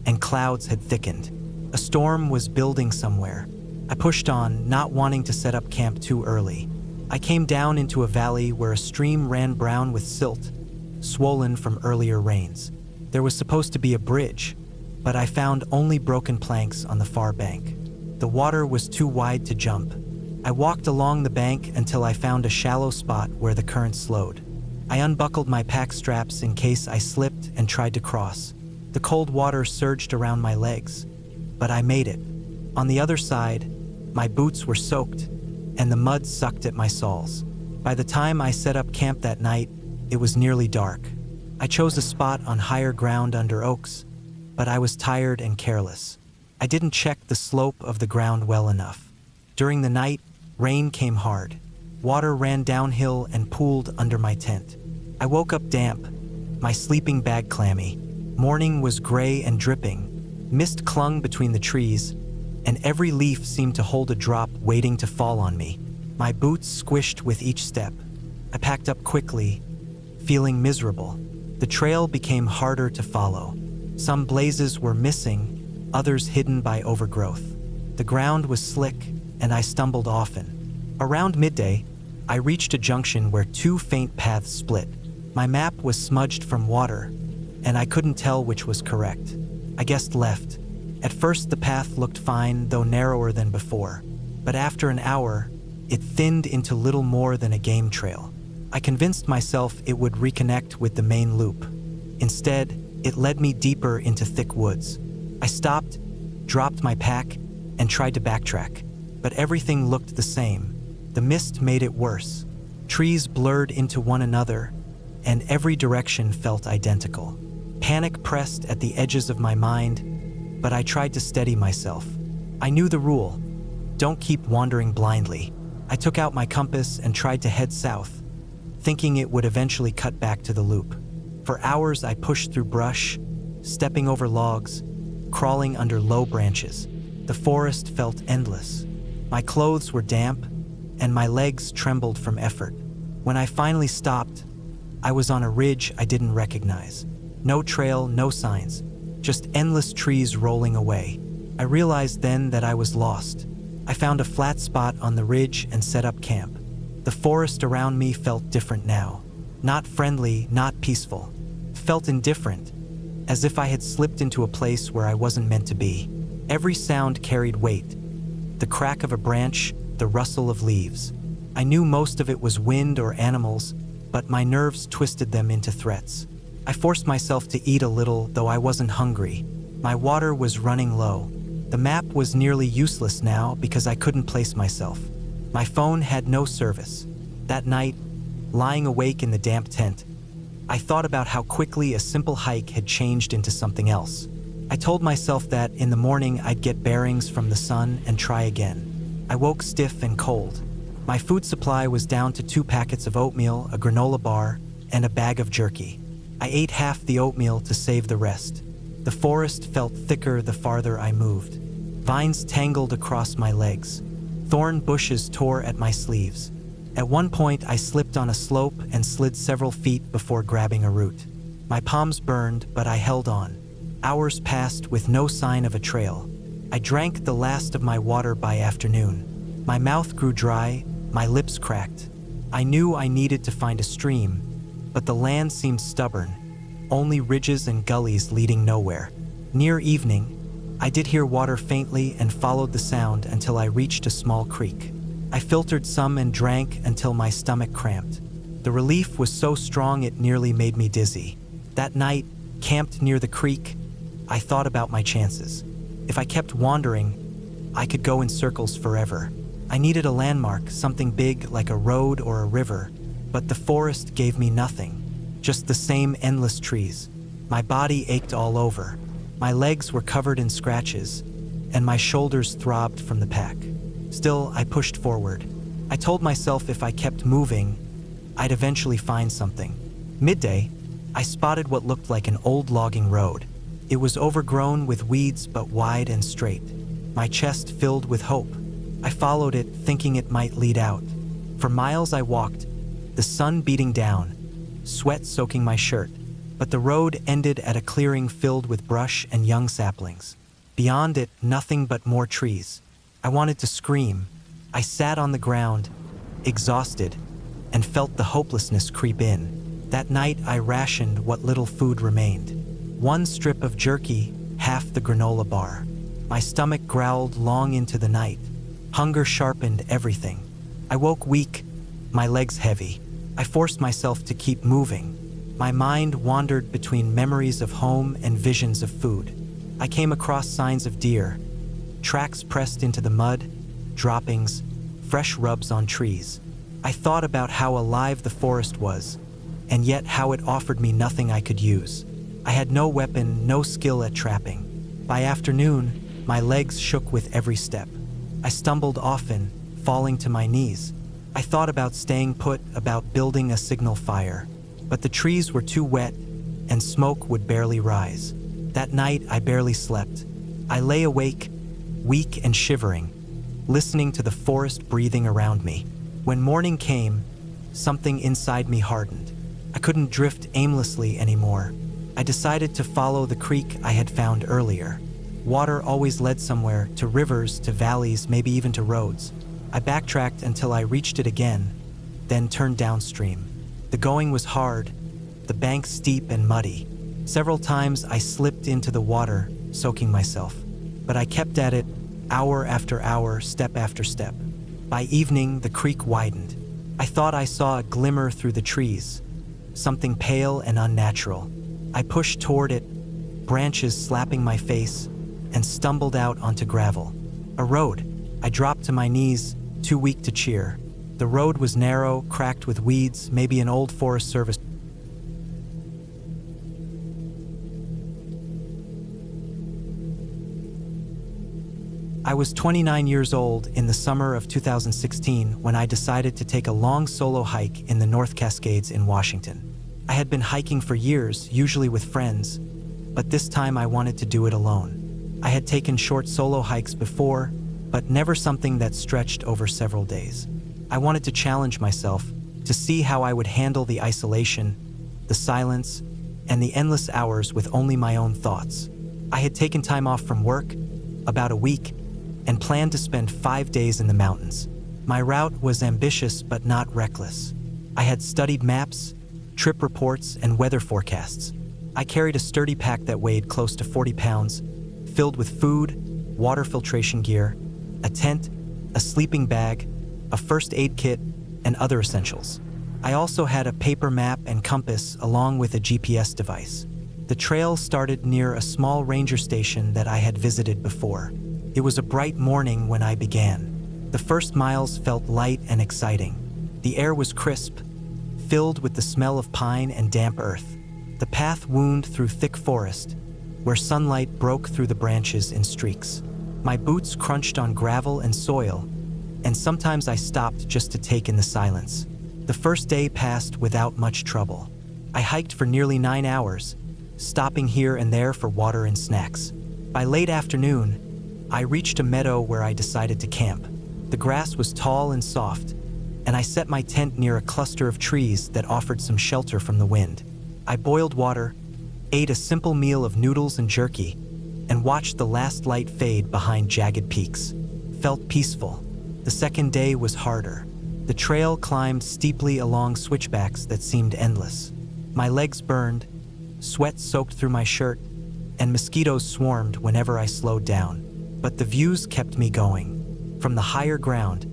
and clouds had thickened. A storm was building somewhere. I pushed on, not wanting to set up camp too early. I came down into a valley where a stream ran brown with silt, swollen from earlier rains. There was supposed to be a bridge, but I found only broken planks on the far bank. The water was too wide to jump. I walked along the bank until I found a shallow spot where the current slowed. I unbuckled my pack straps in case I slipped and tried to cross. The cold water surged around my legs, but I made it. On the other side, my boots were soaked, and the mud sucked at my soles. By the time I set up camp that night, it was nearly dark. I chose a spot on higher ground under oaks, but I was tired and careless. I didn't check the slope of the ground well enough. During the night, rain came hard. Water ran downhill and pooled under my tent. I woke up damp, my sleeping bag clammy. Morning was gray and dripping. Mist clung between the trees, and every leaf seemed to hold a drop waiting to fall on me. My boots squished with each step. I packed up quickly, feeling miserable. The trail became harder to follow. Some blazes were missing, others hidden by overgrowth. The ground was slick, and I stumbled often. Around midday, I reached a junction where two faint paths split. My map was smudged from water, and I couldn't tell which was correct. I guessed left. At first, the path looked fine, though narrower than before. But after an hour, it thinned into little more than a game trail. I convinced myself it would reconnect with the main loop. Instead, it led me deeper into thick woods. I stopped, dropped my pack, and tried to backtrack. But everything looked the same. The mist made it worse. Trees blurred into one another, and every direction felt identical. Panic pressed at the edges of my mind, but I tried to steady myself. I knew the rule: don't keep wandering blindly. I took out my compass and tried to head south, thinking it would eventually cut back to the loop. For hours I pushed through brush, stepping over logs, crawling under low branches. The forest felt endless. My clothes were damp, and my legs trembled from effort. When I finally stopped, I was on a ridge I didn't recognize. No trail, no signs, just endless trees rolling away. I realized then that I was lost. I found a flat spot on the ridge and set up camp. The forest around me felt different now. Not friendly, not peaceful. It felt indifferent, as if I had slipped into a place where I wasn't meant to be. Every sound carried weight. The crack of a branch, the rustle of leaves. I knew most of it was wind or animals, but my nerves twisted them into threats. I forced myself to eat a little, though I wasn't hungry. My water was running low. The map was nearly useless now because I couldn't place myself. My phone had no service. That night, lying awake in the damp tent, I thought about how quickly a simple hike had changed into something else. I told myself that in the morning I'd get bearings from the sun and try again. I woke stiff and cold. My food supply was down to 2 packets of oatmeal, a granola bar, and a bag of jerky. I ate half the oatmeal to save the rest. The forest felt thicker the farther I moved. Vines tangled across my legs. Thorn bushes tore at my sleeves. At one point, I slipped on a slope and slid several feet before grabbing a root. My palms burned, but I held on. Hours passed with no sign of a trail. I drank the last of my water by afternoon. My mouth grew dry, my lips cracked. I knew I needed to find a stream, but the land seemed stubborn, only ridges and gullies leading nowhere. Near evening, I did hear water faintly and followed the sound until I reached a small creek. I filtered some and drank until my stomach cramped. The relief was so strong it nearly made me dizzy. That night, camped near the creek, I thought about my chances. If I kept wandering, I could go in circles forever. I needed a landmark, something big like a road or a river, but the forest gave me nothing, just the same endless trees. My body ached all over. My legs were covered in scratches, and my shoulders throbbed from the pack. Still, I pushed forward. I told myself if I kept moving, I'd eventually find something. Midday, I spotted what looked like an old logging road. It was overgrown with weeds but wide and straight. My chest filled with hope. I followed it, thinking it might lead out. For miles I walked, the sun beating down, sweat soaking my shirt. But the road ended at a clearing filled with brush and young saplings. Beyond it, nothing but more trees. I wanted to scream. I sat on the ground, exhausted, and felt the hopelessness creep in. That night, I rationed what little food remained. 1 strip of jerky, half the granola bar. My stomach growled long into the night. Hunger sharpened everything. I woke weak, my legs heavy. I forced myself to keep moving. My mind wandered between memories of home and visions of food. I came across signs of deer, tracks pressed into the mud, droppings, fresh rubs on trees. I thought about how alive the forest was, and yet how it offered me nothing I could use. I had no weapon, no skill at trapping. By afternoon, my legs shook with every step. I stumbled often, falling to my knees. I thought about staying put, about building a signal fire. But the trees were too wet, and smoke would barely rise. That night, I barely slept. I lay awake, weak and shivering, listening to the forest breathing around me. When morning came, something inside me hardened. I couldn't drift aimlessly anymore. I decided to follow the creek I had found earlier. Water always led somewhere, to rivers, to valleys, maybe even to roads. I backtracked until I reached it again, then turned downstream. The going was hard, the bank steep and muddy. Several times I slipped into the water, soaking myself. But I kept at it, hour after hour, step after step. By evening, the creek widened. I thought I saw a glimmer through the trees, something pale and unnatural. I pushed toward it, branches slapping my face, and stumbled out onto gravel. A road. I dropped to my knees, too weak to cheer. The road was narrow, cracked with weeds, maybe an old Forest Service. I was 29 years old in the summer of 2016 when I decided to take a long solo hike in the North Cascades in Washington. I had been hiking for years, usually with friends, but this time I wanted to do it alone. I had taken short solo hikes before, but never something that stretched over several days. I wanted to challenge myself, to see how I would handle the isolation, the silence, and the endless hours with only my own thoughts. I had taken time off from work, about a week, and planned to spend 5 days in the mountains. My route was ambitious but not reckless. I had studied maps, trip reports, and weather forecasts. I carried a sturdy pack that weighed close to 40 pounds, filled with food, water filtration gear, a tent, a sleeping bag, a first aid kit, and other essentials. I also had a paper map and compass along with a GPS device. The trail started near a small ranger station that I had visited before. It was a bright morning when I began. The first miles felt light and exciting. The air was crisp, filled with the smell of pine and damp earth. The path wound through thick forest, where sunlight broke through the branches in streaks. My boots crunched on gravel and soil, and sometimes I stopped just to take in the silence. The first day passed without much trouble. I hiked for nearly 9 hours, stopping here and there for water and snacks. By late afternoon, I reached a meadow where I decided to camp. The grass was tall and soft, and I set my tent near a cluster of trees that offered some shelter from the wind. I boiled water, ate a simple meal of noodles and jerky, and watched the last light fade behind jagged peaks. Felt peaceful. The second day was harder. The trail climbed steeply along switchbacks that seemed endless. My legs burned, sweat soaked through my shirt, and mosquitoes swarmed whenever I slowed down. But the views kept me going. From the higher ground,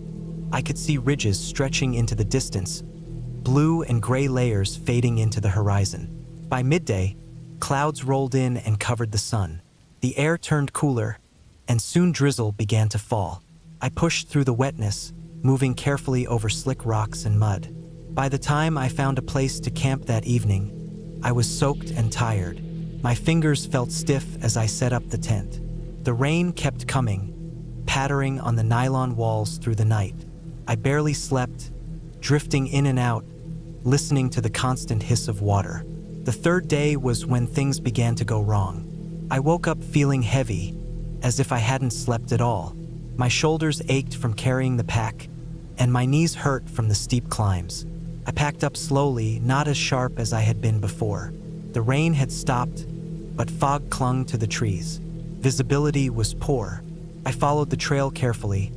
I could see ridges stretching into the distance, blue and gray layers fading into the horizon. By midday, clouds rolled in and covered the sun. The air turned cooler, and soon drizzle began to fall. I pushed through the wetness, moving carefully over slick rocks and mud. By the time I found a place to camp that evening, I was soaked and tired. My fingers felt stiff as I set up the tent. The rain kept coming, pattering on the nylon walls through the night. I barely slept, drifting in and out, listening to the constant hiss of water. The third day was when things began to go wrong. I woke up feeling heavy, as if I hadn't slept at all. My shoulders ached from carrying the pack, and my knees hurt from the steep climbs. I packed up slowly, not as sharp as I had been before. The rain had stopped, but fog clung to the trees. Visibility was poor. I followed the trail carefully,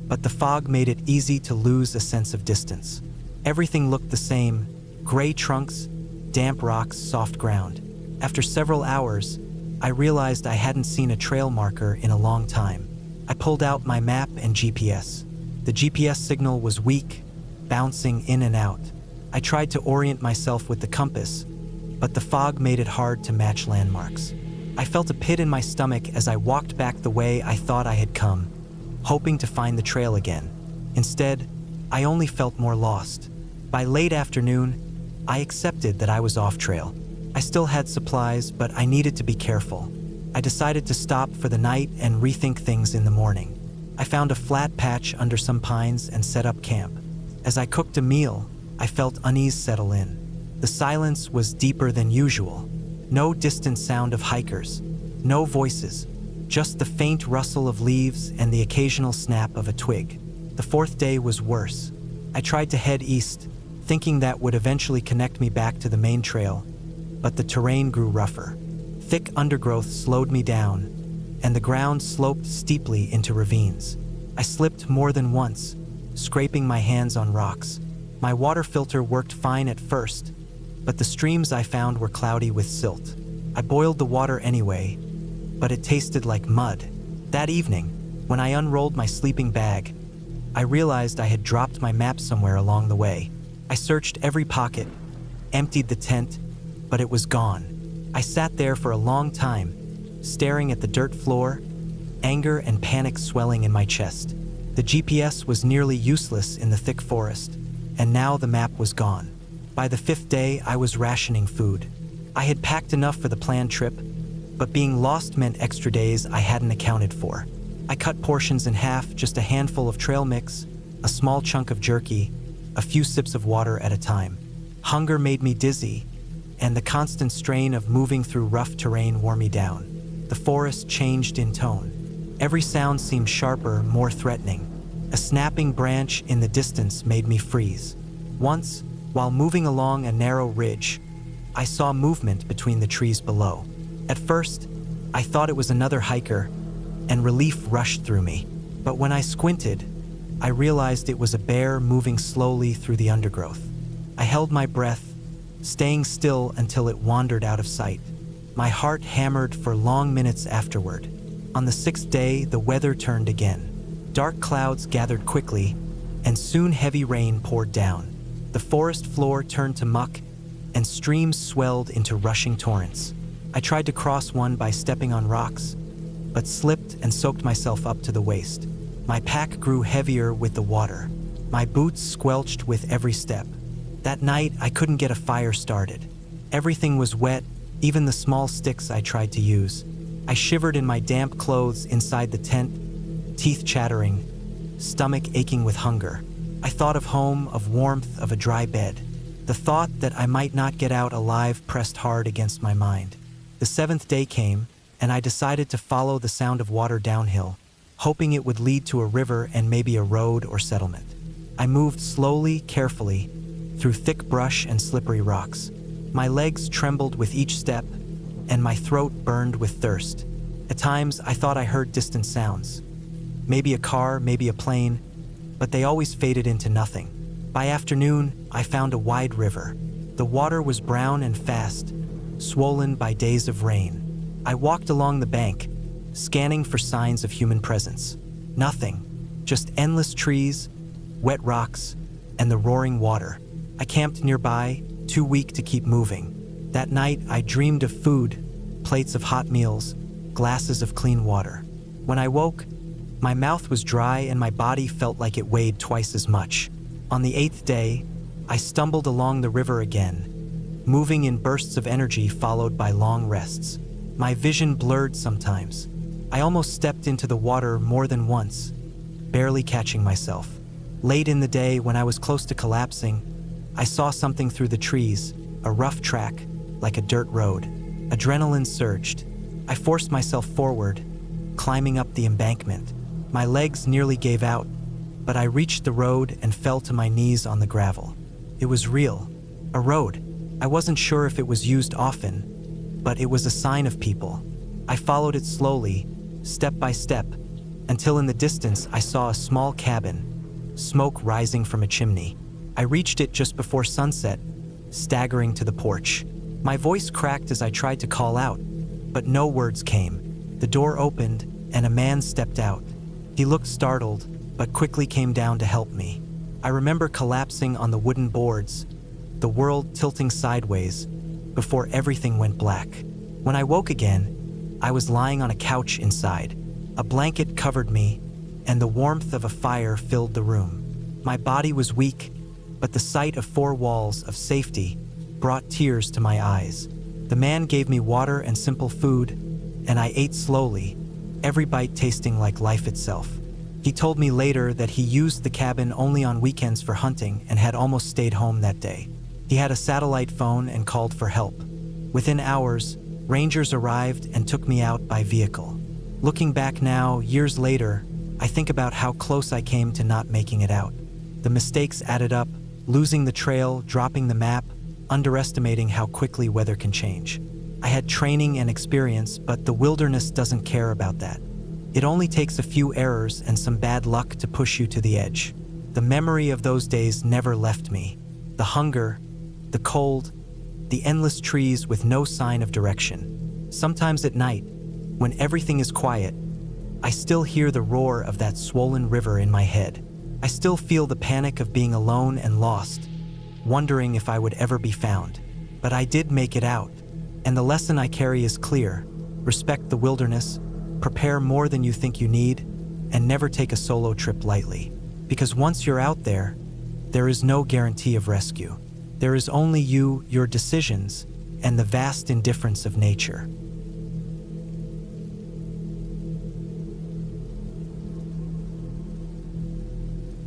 but the fog made it easy to lose a sense of distance. Everything looked the same: gray trunks, damp rocks, soft ground. After several hours, I realized I hadn't seen a trail marker in a long time. I pulled out my map and GPS. The GPS signal was weak, bouncing in and out. I tried to orient myself with the compass, but the fog made it hard to match landmarks. I felt a pit in my stomach as I walked back the way I thought I had come, hoping to find the trail again. Instead, I only felt more lost. By late afternoon, I accepted that I was off trail. I still had supplies, but I needed to be careful. I decided to stop for the night and rethink things in the morning. I found a flat patch under some pines and set up camp. As I cooked a meal, I felt unease settle in. The silence was deeper than usual. No distant sound of hikers, no voices, just the faint rustle of leaves and the occasional snap of a twig. The fourth day was worse. I tried to head east, thinking that would eventually connect me back to the main trail, but the terrain grew rougher. Thick undergrowth slowed me down, and the ground sloped steeply into ravines. I slipped more than once, scraping my hands on rocks. My water filter worked fine at first, but the streams I found were cloudy with silt. I boiled the water anyway, but it tasted like mud. That evening, when I unrolled my sleeping bag, I realized I had dropped my map somewhere along the way. I searched every pocket, emptied the tent, but it was gone. I sat there for a long time, staring at the dirt floor, anger and panic swelling in my chest. The GPS was nearly useless in the thick forest, and now the map was gone. By the fifth day, I was rationing food. I had packed enough for the planned trip, but being lost meant extra days I hadn't accounted for. I cut portions in half, just a handful of trail mix, a small chunk of jerky, a few sips of water at a time. Hunger made me dizzy, and the constant strain of moving through rough terrain wore me down. The forest changed in tone. Every sound seemed sharper, more threatening. A snapping branch in the distance made me freeze. Once, while moving along a narrow ridge, I saw movement between the trees below. At first, I thought it was another hiker, and relief rushed through me. But when I squinted, I realized it was a bear moving slowly through the undergrowth. I held my breath, staying still until it wandered out of sight. My heart hammered for long minutes afterward. On the sixth day, the weather turned again. Dark clouds gathered quickly, and soon heavy rain poured down. The forest floor turned to muck, and streams swelled into rushing torrents. I tried to cross one by stepping on rocks, but slipped and soaked myself up to the waist. My pack grew heavier with the water. My boots squelched with every step. That night, I couldn't get a fire started. Everything was wet, even the small sticks I tried to use. I shivered in my damp clothes inside the tent, teeth chattering, stomach aching with hunger. I thought of home, of warmth, of a dry bed. The thought that I might not get out alive pressed hard against my mind. The seventh day came, and I decided to follow the sound of water downhill, hoping it would lead to a river and maybe a road or settlement. I moved slowly, carefully, through thick brush and slippery rocks. My legs trembled with each step, and my throat burned with thirst. At times, I thought I heard distant sounds. Maybe a car, maybe a plane, but they always faded into nothing. By afternoon, I found a wide river. The water was brown and fast, swollen by days of rain. I walked along the bank, scanning for signs of human presence. Nothing, just endless trees, wet rocks, and the roaring water. I camped nearby, too weak to keep moving. That night, I dreamed of food, plates of hot meals, glasses of clean water. When I woke, my mouth was dry and my body felt like it weighed twice as much. On the 8th day, I stumbled along the river again, moving in bursts of energy followed by long rests. My vision blurred sometimes. I almost stepped into the water more than once, barely catching myself. Late in the day, when I was close to collapsing, I saw something through the trees, a rough track, like a dirt road. Adrenaline surged. I forced myself forward, climbing up the embankment. My legs nearly gave out, but I reached the road and fell to my knees on the gravel. It was real, a road. I wasn't sure if it was used often, but it was a sign of people. I followed it slowly, step by step, until in the distance I saw a small cabin, smoke rising from a chimney. I reached it just before sunset, staggering to the porch. My voice cracked as I tried to call out, but no words came. The door opened, and a man stepped out. He looked startled, but quickly came down to help me. I remember collapsing on the wooden boards, the world tilting sideways, before everything went black. When I woke again, I was lying on a couch inside. A blanket covered me, and the warmth of a fire filled the room. My body was weak, but the sight of 4 walls of safety brought tears to my eyes. The man gave me water and simple food, and I ate slowly, every bite tasting like life itself. He told me later that he used the cabin only on weekends for hunting and had almost stayed home that day. He had a satellite phone and called for help. Within hours, rangers arrived and took me out by vehicle. Looking back now, years later, I think about how close I came to not making it out. The mistakes added up, losing the trail, dropping the map, underestimating how quickly weather can change. I had training and experience, but the wilderness doesn't care about that. It only takes a few errors and some bad luck to push you to the edge. The memory of those days never left me. The hunger, the cold, the endless trees with no sign of direction. Sometimes at night, when everything is quiet, I still hear the roar of that swollen river in my head. I still feel the panic of being alone and lost, wondering if I would ever be found. But I did make it out, and the lesson I carry is clear. Respect the wilderness, prepare more than you think you need, and never take a solo trip lightly. Because once you're out there, there is no guarantee of rescue. There is only you, your decisions, and the vast indifference of nature.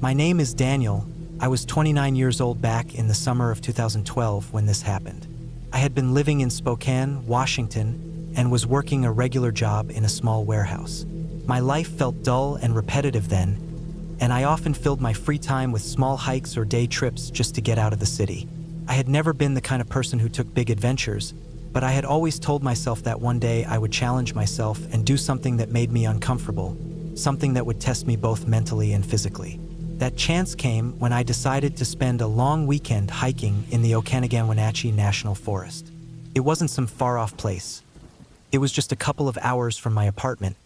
My name is Daniel. I was 29 years old back in the summer of 2012 when this happened. I had been living in Spokane, Washington, and was working a regular job in a small warehouse. My life felt dull and repetitive then, and I often filled my free time with small hikes or day trips just to get out of the city. I had never been the kind of person who took big adventures, but I had always told myself that one day I would challenge myself and do something that made me uncomfortable, something that would test me both mentally and physically. That chance came when I decided to spend a long weekend hiking in the Okanagan-Wenatchee National Forest. It wasn't some far-off place. It was just a couple of hours from my apartment,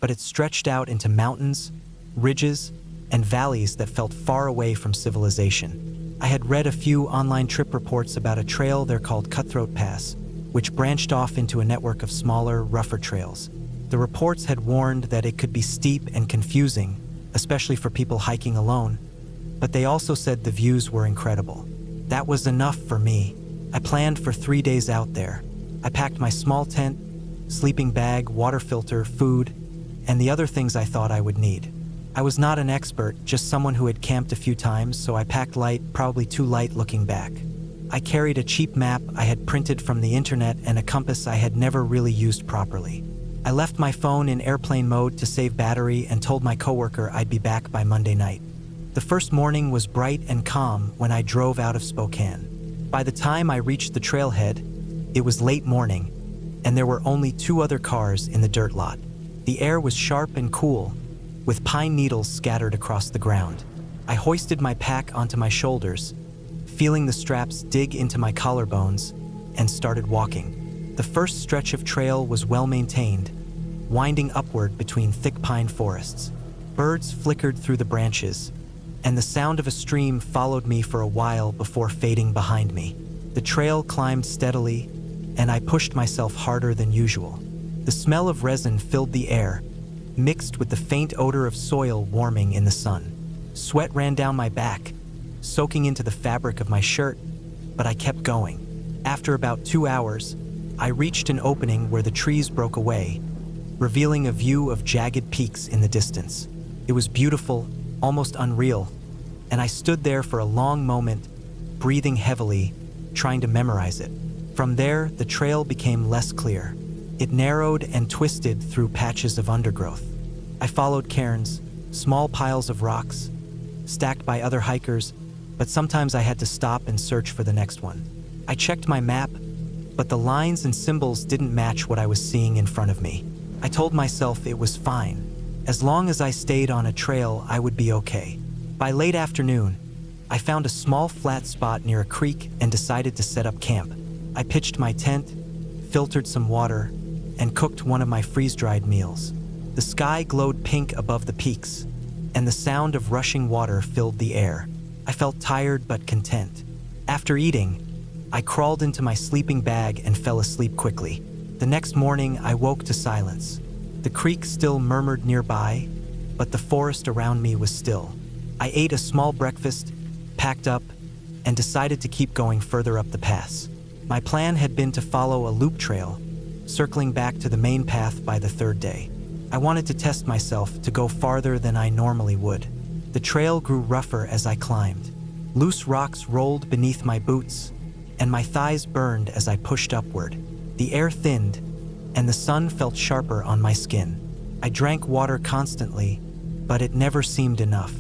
but it stretched out into mountains, ridges, and valleys that felt far away from civilization. I had read a few online trip reports about a trail there called Cutthroat Pass, which branched off into a network of smaller, rougher trails. The reports had warned that it could be steep and confusing, especially for people hiking alone, but they also said the views were incredible. That was enough for me. I planned for 3 days out there. I packed my small tent, sleeping bag, water filter, food, and the other things I thought I would need. I was not an expert, just someone who had camped a few times, so I packed light, probably too light looking back. I carried a cheap map I had printed from the internet and a compass I had never really used properly. I left my phone in airplane mode to save battery and told my coworker I'd be back by Monday night. The first morning was bright and calm when I drove out of Spokane. By the time I reached the trailhead, it was late morning, and there were only 2 other cars in the dirt lot. The air was sharp and cool, with pine needles scattered across the ground. I hoisted my pack onto my shoulders, feeling the straps dig into my collarbones, and started walking. The first stretch of trail was well maintained, winding upward between thick pine forests. Birds flickered through the branches, and the sound of a stream followed me for a while before fading behind me. The trail climbed steadily, and I pushed myself harder than usual. The smell of resin filled the air, mixed with the faint odor of soil warming in the sun. Sweat ran down my back, soaking into the fabric of my shirt, but I kept going. After about 2 hours, I reached an opening where the trees broke away, revealing a view of jagged peaks in the distance. It was beautiful, almost unreal, and I stood there for a long moment, breathing heavily, trying to memorize it. From there, the trail became less clear. It narrowed and twisted through patches of undergrowth. I followed cairns, small piles of rocks, stacked by other hikers, but sometimes I had to stop and search for the next one. I checked my map, but the lines and symbols didn't match what I was seeing in front of me. I told myself it was fine. As long as I stayed on a trail, I would be okay. By late afternoon, I found a small flat spot near a creek and decided to set up camp. I pitched my tent, filtered some water, and cooked one of my freeze-dried meals. The sky glowed pink above the peaks, and the sound of rushing water filled the air. I felt tired but content. After eating, I crawled into my sleeping bag and fell asleep quickly. The next morning, I woke to silence. The creek still murmured nearby, but the forest around me was still. I ate a small breakfast, packed up, and decided to keep going further up the pass. My plan had been to follow a loop trail, circling back to the main path by the 3rd day. I wanted to test myself to go farther than I normally would. The trail grew rougher as I climbed. Loose rocks rolled beneath my boots, and my thighs burned as I pushed upward. The air thinned, and the sun felt sharper on my skin. I drank water constantly, but it never seemed enough.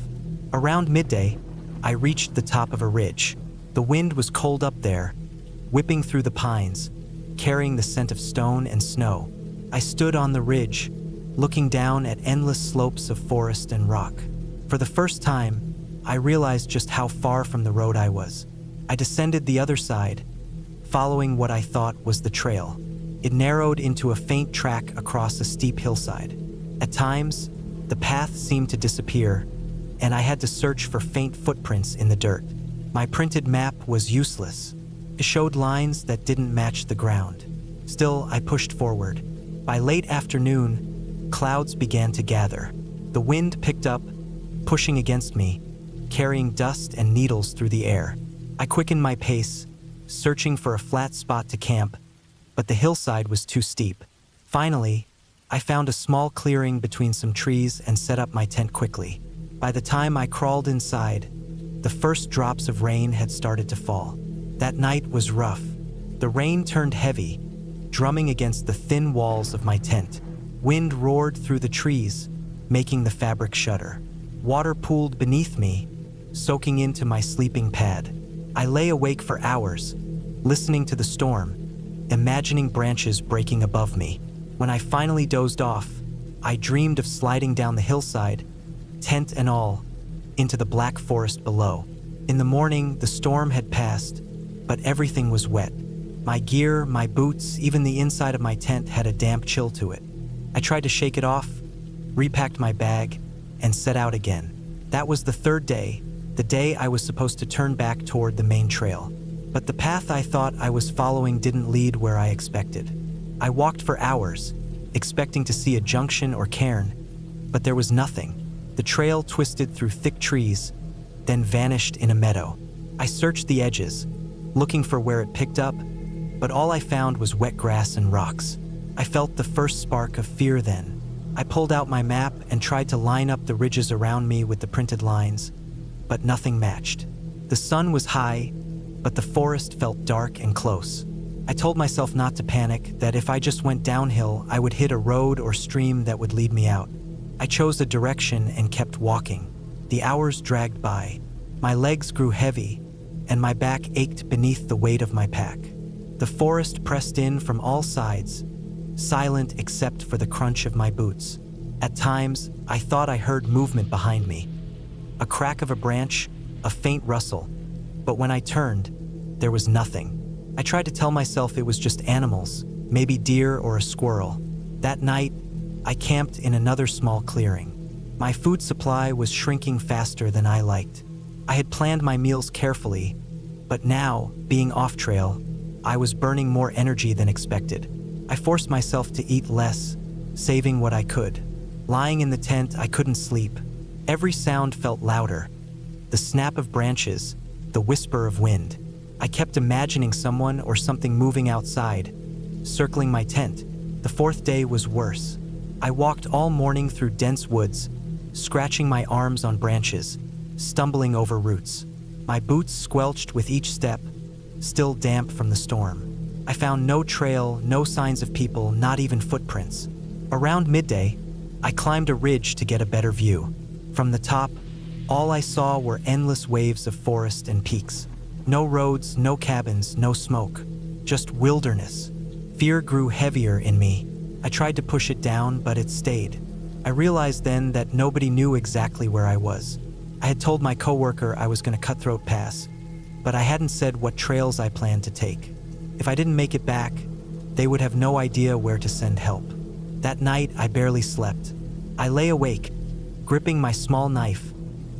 Around midday, I reached the top of a ridge. The wind was cold up there, whipping through the pines, carrying the scent of stone and snow. I stood on the ridge, looking down at endless slopes of forest and rock. For the first time, I realized just how far from the road I was. I descended the other side, following what I thought was the trail. It narrowed into a faint track across a steep hillside. At times, the path seemed to disappear, and I had to search for faint footprints in the dirt. My printed map was useless. It showed lines that didn't match the ground. Still, I pushed forward. By late afternoon, clouds began to gather. The wind picked up, pushing against me, carrying dust and needles through the air. I quickened my pace, searching for a flat spot to camp, but the hillside was too steep. Finally, I found a small clearing between some trees and set up my tent quickly. By the time I crawled inside, the first drops of rain had started to fall. That night was rough. The rain turned heavy, drumming against the thin walls of my tent. Wind roared through the trees, making the fabric shudder. Water pooled beneath me, soaking into my sleeping pad. I lay awake for hours, listening to the storm, imagining branches breaking above me. When I finally dozed off, I dreamed of sliding down the hillside, tent and all, into the black forest below. In the morning, the storm had passed, but everything was wet. My gear, my boots, even the inside of my tent had a damp chill to it. I tried to shake it off, repacked my bag, and set out again. That was the 3rd day, the day I was supposed to turn back toward the main trail. But the path I thought I was following didn't lead where I expected. I walked for hours, expecting to see a junction or cairn, but there was nothing. The trail twisted through thick trees, then vanished in a meadow. I searched the edges, looking for where it picked up, but all I found was wet grass and rocks. I felt the first spark of fear then. I pulled out my map and tried to line up the ridges around me with the printed lines, but nothing matched. The sun was high, but the forest felt dark and close. I told myself not to panic, that if I just went downhill, I would hit a road or stream that would lead me out. I chose a direction and kept walking. The hours dragged by. My legs grew heavy, and my back ached beneath the weight of my pack. The forest pressed in from all sides, silent except for the crunch of my boots. At times, I thought I heard movement behind me. A crack of a branch, a faint rustle. But when I turned, there was nothing. I tried to tell myself it was just animals, maybe deer or a squirrel. That night, I camped in another small clearing. My food supply was shrinking faster than I liked. I had planned my meals carefully, but now, being off trail, I was burning more energy than expected. I forced myself to eat less, saving what I could. Lying in the tent, I couldn't sleep. Every sound felt louder. The snap of branches, the whisper of wind. I kept imagining someone or something moving outside, circling my tent. The fourth day was worse. I walked all morning through dense woods, scratching my arms on branches, stumbling over roots. My boots squelched with each step, still damp from the storm. I found no trail, no signs of people, not even footprints. Around midday, I climbed a ridge to get a better view. From the top, all I saw were endless waves of forest and peaks. No roads, no cabins, no smoke. Just wilderness. Fear grew heavier in me. I tried to push it down, but it stayed. I realized then that nobody knew exactly where I was. I had told my coworker I was going to Cutthroat Pass, but I hadn't said what trails I planned to take. If I didn't make it back, they would have no idea where to send help. That night, I barely slept. I lay awake, gripping my small knife,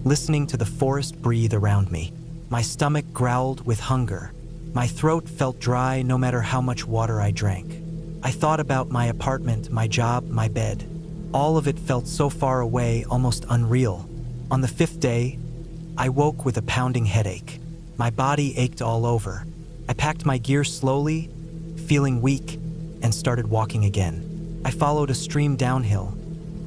listening to the forest breathe around me. My stomach growled with hunger. My throat felt dry no matter how much water I drank. I thought about my apartment, my job, my bed. All of it felt so far away, almost unreal. On the fifth day, I woke with a pounding headache. My body ached all over. I packed my gear slowly, feeling weak, and started walking again. I followed a stream downhill,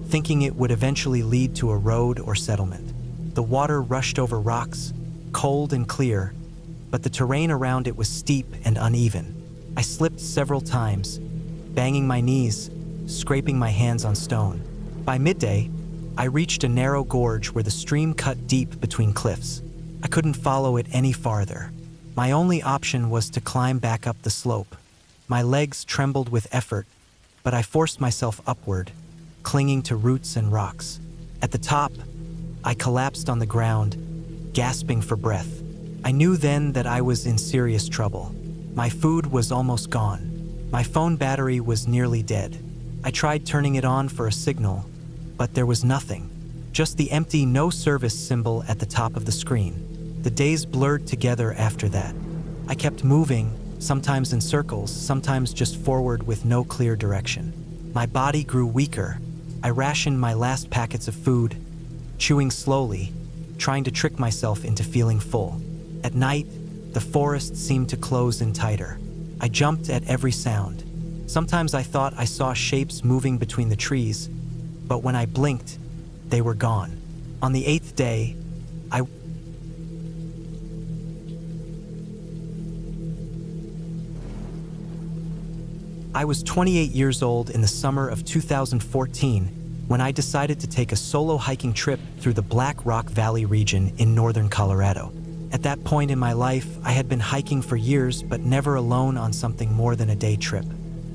thinking it would eventually lead to a road or settlement. The water rushed over rocks, cold and clear, but the terrain around it was steep and uneven. I slipped several times, banging my knees, scraping my hands on stone. By midday, I reached a narrow gorge where the stream cut deep between cliffs. I couldn't follow it any farther. My only option was to climb back up the slope. My legs trembled with effort, but I forced myself upward, clinging to roots and rocks. At the top, I collapsed on the ground, gasping for breath. I knew then that I was in serious trouble. My food was almost gone. My phone battery was nearly dead. I tried turning it on for a signal, but there was nothing. Just the empty no service symbol at the top of the screen. The days blurred together after that. I kept moving, sometimes in circles, sometimes just forward with no clear direction. My body grew weaker. I rationed my last packets of food, chewing slowly, trying to trick myself into feeling full. At night, the forest seemed to close in tighter. I jumped at every sound. Sometimes I thought I saw shapes moving between the trees, but when I blinked, they were gone. On the eighth day, I was 28 years old in the summer of 2014 when I decided to take a solo hiking trip through the Black Rock Valley region in northern Colorado. At that point in my life, I had been hiking for years, but never alone on something more than a day trip.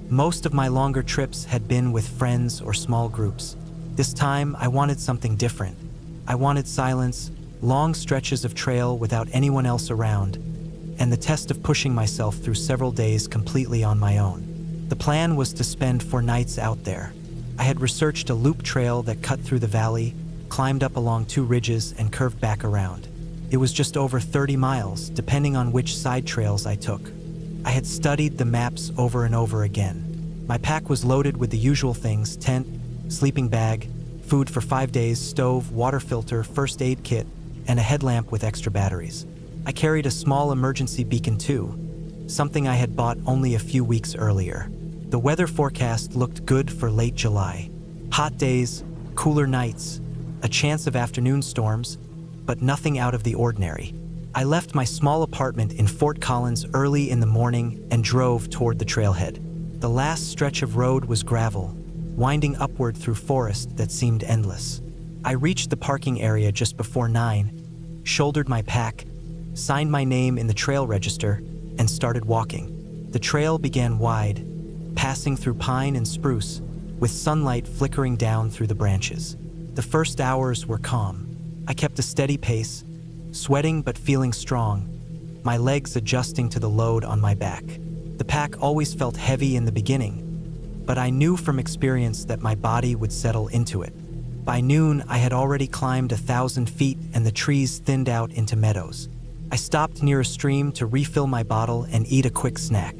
Most of my longer trips had been with friends or small groups. This time, I wanted something different. I wanted silence, long stretches of trail without anyone else around, and the test of pushing myself through several days completely on my own. The plan was to spend 4 nights out there. I had researched a loop trail that cut through the valley, climbed up along 2 ridges, and curved back around. It was just over 30 miles, depending on which side trails I took. I had studied the maps over and over again. My pack was loaded with the usual things: tent, sleeping bag, food for 5 days, stove, water filter, first aid kit, and a headlamp with extra batteries. I carried a small emergency beacon too, something I had bought only a few weeks earlier. The weather forecast looked good for late July. Hot days, cooler nights, a chance of afternoon storms, but nothing out of the ordinary. I left my small apartment in Fort Collins early in the morning and drove toward the trailhead. The last stretch of road was gravel, winding upward through forest that seemed endless. I reached the parking area just before 9, shouldered my pack, signed my name in the trail register, and started walking. The trail began wide, passing through pine and spruce, with sunlight flickering down through the branches. The first hours were calm. I kept a steady pace, sweating but feeling strong, my legs adjusting to the load on my back. The pack always felt heavy in the beginning, but I knew from experience that my body would settle into it. By noon, I had already climbed 1,000 feet and the trees thinned out into meadows. I stopped near a stream to refill my bottle and eat a quick snack.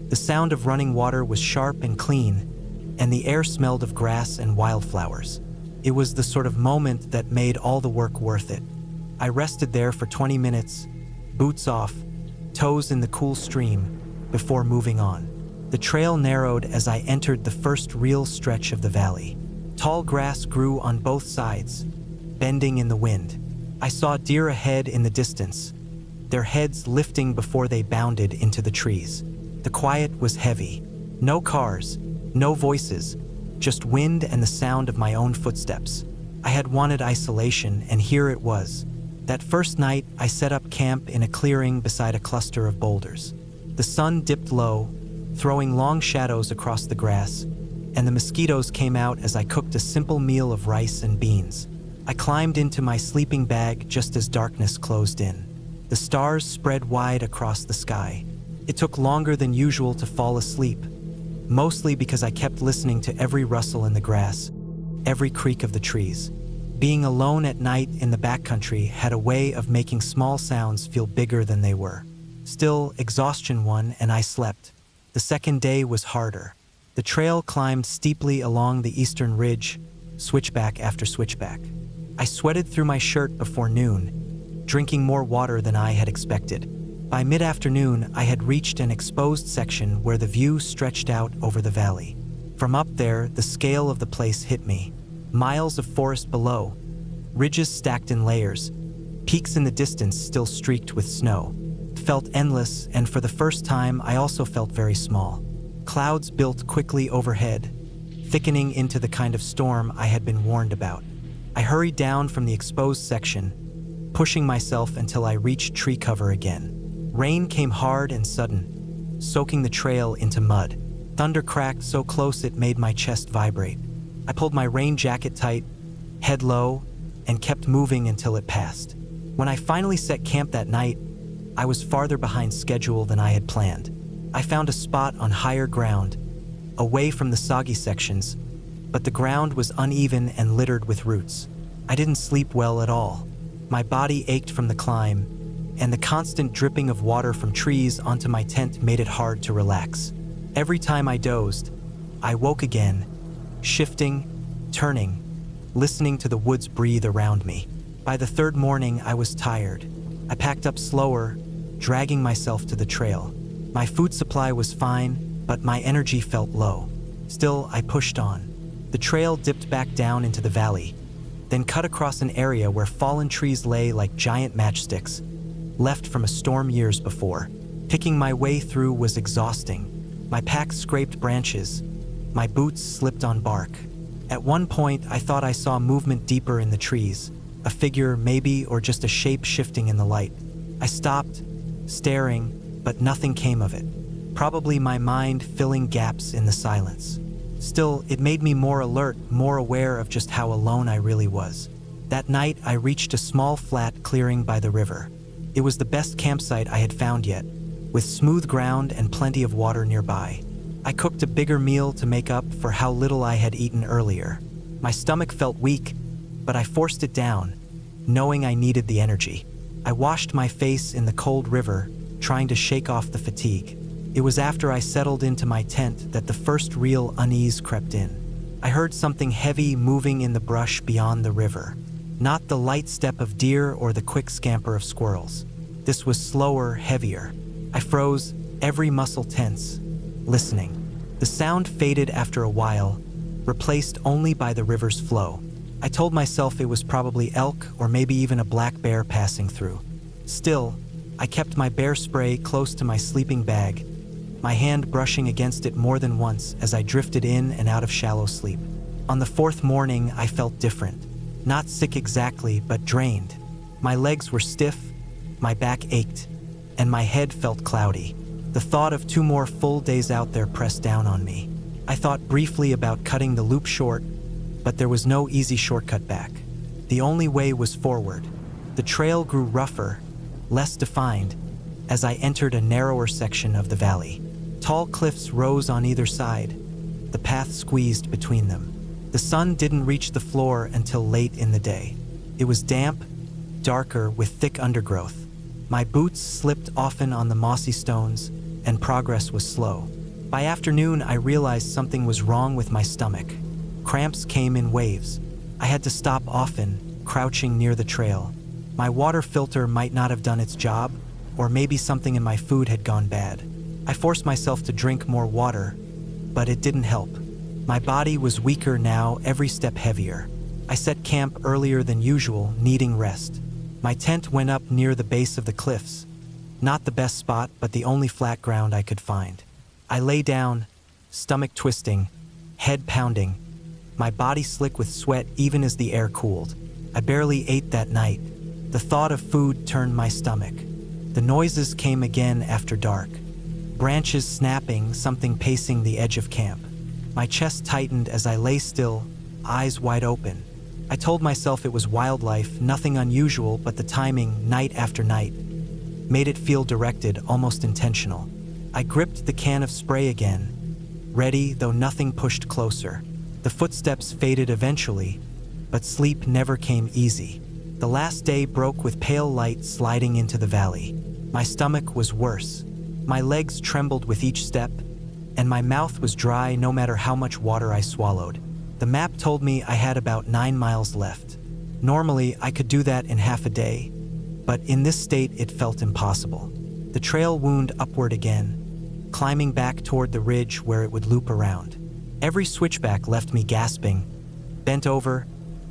The sound of running water was sharp and clean, and the air smelled of grass and wildflowers. It was the sort of moment that made all the work worth it. I rested there for 20 minutes, boots off, toes in the cool stream, before moving on. The trail narrowed as I entered the first real stretch of the valley. Tall grass grew on both sides, bending in the wind. I saw deer ahead in the distance, their heads lifting before they bounded into the trees. The quiet was heavy. No cars, no voices, just wind and the sound of my own footsteps. I had wanted isolation, and here it was. That first night, I set up camp in a clearing beside a cluster of boulders. The sun dipped low, throwing long shadows across the grass, and the mosquitoes came out as I cooked a simple meal of rice and beans. I climbed into my sleeping bag just as darkness closed in. The stars spread wide across the sky. It took longer than usual to fall asleep, mostly because I kept listening to every rustle in the grass, every creak of the trees. Being alone at night in the backcountry had a way of making small sounds feel bigger than they were. Still, exhaustion won, and I slept. The second day was harder. The trail climbed steeply along the eastern ridge, switchback after switchback. I sweated through my shirt before noon, drinking more water than I had expected. By mid-afternoon, I had reached an exposed section where the view stretched out over the valley. From up there, the scale of the place hit me. Miles of forest below, ridges stacked in layers, peaks in the distance still streaked with snow. It felt endless, and for the first time, I also felt very small. Clouds built quickly overhead, thickening into the kind of storm I had been warned about. I hurried down from the exposed section, pushing myself until I reached tree cover again. Rain came hard and sudden, soaking the trail into mud. Thunder cracked so close it made my chest vibrate. I pulled my rain jacket tight, head low, and kept moving until it passed. When I finally set camp that night, I was farther behind schedule than I had planned. I found a spot on higher ground, away from the soggy sections, but the ground was uneven and littered with roots. I didn't sleep well at all. My body ached from the climb, and the constant dripping of water from trees onto my tent made it hard to relax. Every time I dozed, I woke again, shifting, turning, listening to the woods breathe around me. By the third morning, I was tired. I packed up slower, dragging myself to the trail. My food supply was fine, but my energy felt low. Still, I pushed on. The trail dipped back down into the valley, then cut across an area where fallen trees lay like giant matchsticks, left from a storm years before. Picking my way through was exhausting. My pack scraped branches. My boots slipped on bark. At one point, I thought I saw movement deeper in the trees, a figure maybe, or just a shape shifting in the light. I stopped, staring, but nothing came of it. Probably my mind filling gaps in the silence. Still, it made me more alert, more aware of just how alone I really was. That night, I reached a small flat clearing by the river. It was the best campsite I had found yet, with smooth ground and plenty of water nearby. I cooked a bigger meal to make up for how little I had eaten earlier. My stomach felt weak, but I forced it down, knowing I needed the energy. I washed my face in the cold river, trying to shake off the fatigue. It was after I settled into my tent that the first real unease crept in. I heard something heavy moving in the brush beyond the river. Not the light step of deer or the quick scamper of squirrels. This was slower, heavier. I froze, every muscle tense, listening. The sound faded after a while, replaced only by the river's flow. I told myself it was probably elk or maybe even a black bear passing through. Still, I kept my bear spray close to my sleeping bag, my hand brushing against it more than once as I drifted in and out of shallow sleep. On the fourth morning, I felt different. Not sick exactly, but drained. My legs were stiff, my back ached, and my head felt cloudy. The thought of 2 more full days out there pressed down on me. I thought briefly about cutting the loop short, but there was no easy shortcut back. The only way was forward. The trail grew rougher, less defined, as I entered a narrower section of the valley. Tall cliffs rose on either side, the path squeezed between them. The sun didn't reach the floor until late in the day. It was damp, darker, with thick undergrowth. My boots slipped often on the mossy stones, and progress was slow. By afternoon, I realized something was wrong with my stomach. Cramps came in waves. I had to stop often, crouching near the trail. My water filter might not have done its job, or maybe something in my food had gone bad. I forced myself to drink more water, but it didn't help. My body was weaker now, every step heavier. I set camp earlier than usual, needing rest. My tent went up near the base of the cliffs. Not the best spot, but the only flat ground I could find. I lay down, stomach twisting, head pounding, my body slick with sweat even as the air cooled. I barely ate that night. The thought of food turned my stomach. The noises came again after dark. Branches snapping, something pacing the edge of camp. My chest tightened as I lay still, eyes wide open. I told myself it was wildlife, nothing unusual, but the timing, night after night, made it feel directed, almost intentional. I gripped the can of spray again, ready, though nothing pushed closer. The footsteps faded eventually, but sleep never came easy. The last day broke with pale light sliding into the valley. My stomach was worse. My legs trembled with each step, and my mouth was dry no matter how much water I swallowed. The map told me I had about 9 miles left. Normally, I could do that in half a day, but in this state it felt impossible. The trail wound upward again, climbing back toward the ridge where it would loop around. Every switchback left me gasping, bent over,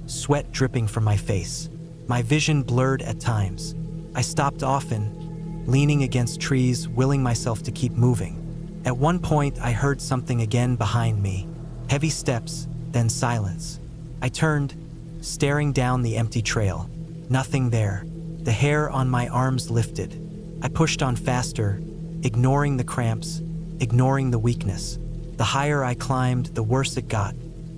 sweat dripping from my face. My vision blurred at times. I stopped often, leaning against trees, willing myself to keep moving. At one point, I heard something again behind me. Heavy steps, then silence. I turned, staring down the empty trail. Nothing there. The hair on my arms lifted. I pushed on faster, ignoring the cramps, ignoring the weakness. The higher I climbed, the worse it got.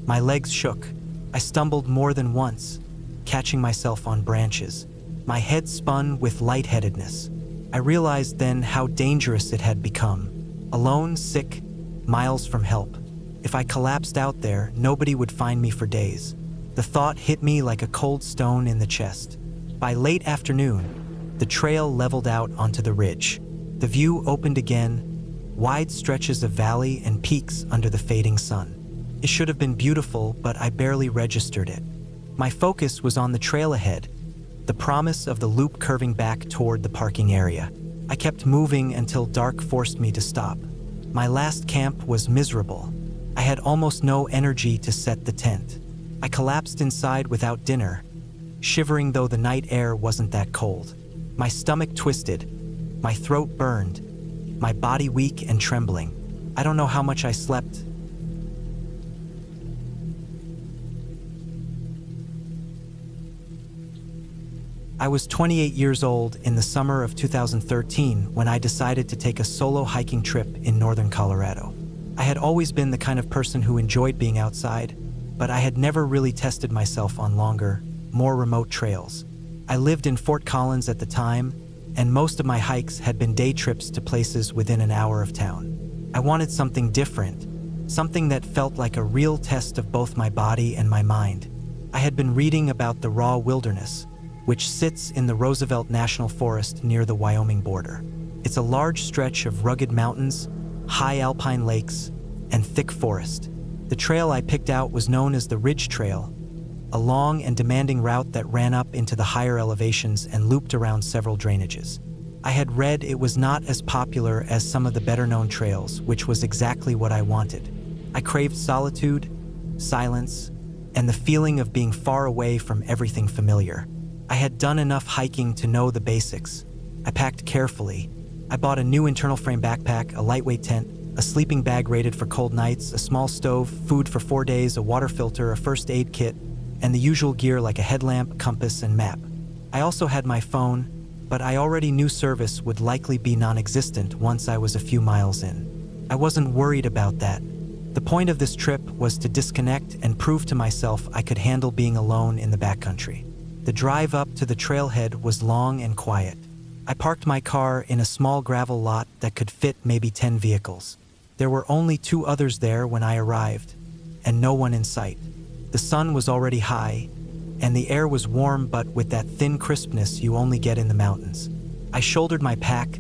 My legs shook. I stumbled more than once, catching myself on branches. My head spun with lightheadedness. I realized then how dangerous it had become. Alone, sick, miles from help. If I collapsed out there, nobody would find me for days. The thought hit me like a cold stone in the chest. By late afternoon, the trail leveled out onto the ridge. The view opened again, wide stretches of valley and peaks under the fading sun. It should have been beautiful, but I barely registered it. My focus was on the trail ahead, the promise of the loop curving back toward the parking area. I kept moving until dark forced me to stop. My last camp was miserable. I had almost no energy to set the tent. I collapsed inside without dinner, shivering though the night air wasn't that cold. My stomach twisted, my throat burned, my body weak and trembling. I don't know how much I slept. I was 28 years old in the summer of 2013 when I decided to take a solo hiking trip in northern Colorado. I had always been the kind of person who enjoyed being outside, but I had never really tested myself on longer, more remote trails. I lived in Fort Collins at the time, and most of my hikes had been day trips to places within an hour of town. I wanted something different, something that felt like a real test of both my body and my mind. I had been reading about the raw wilderness, which sits in the Roosevelt National Forest near the Wyoming border. It's a large stretch of rugged mountains, high alpine lakes, and thick forest. The trail I picked out was known as the Ridge Trail, a long and demanding route that ran up into the higher elevations and looped around several drainages. I had read it was not as popular as some of the better-known trails, which was exactly what I wanted. I craved solitude, silence, and the feeling of being far away from everything familiar. I had done enough hiking to know the basics. I packed carefully. I bought a new internal frame backpack, a lightweight tent, a sleeping bag rated for cold nights, a small stove, food for 4 days, a water filter, a first aid kit, and the usual gear like a headlamp, compass, and map. I also had my phone, but I already knew service would likely be non-existent once I was a few miles in. I wasn't worried about that. The point of this trip was to disconnect and prove to myself I could handle being alone in the backcountry. The drive up to the trailhead was long and quiet. I parked my car in a small gravel lot that could fit maybe 10 vehicles. There were only 2 others there when I arrived, and no one in sight. The sun was already high, and the air was warm but with that thin crispness you only get in the mountains. I shouldered my pack,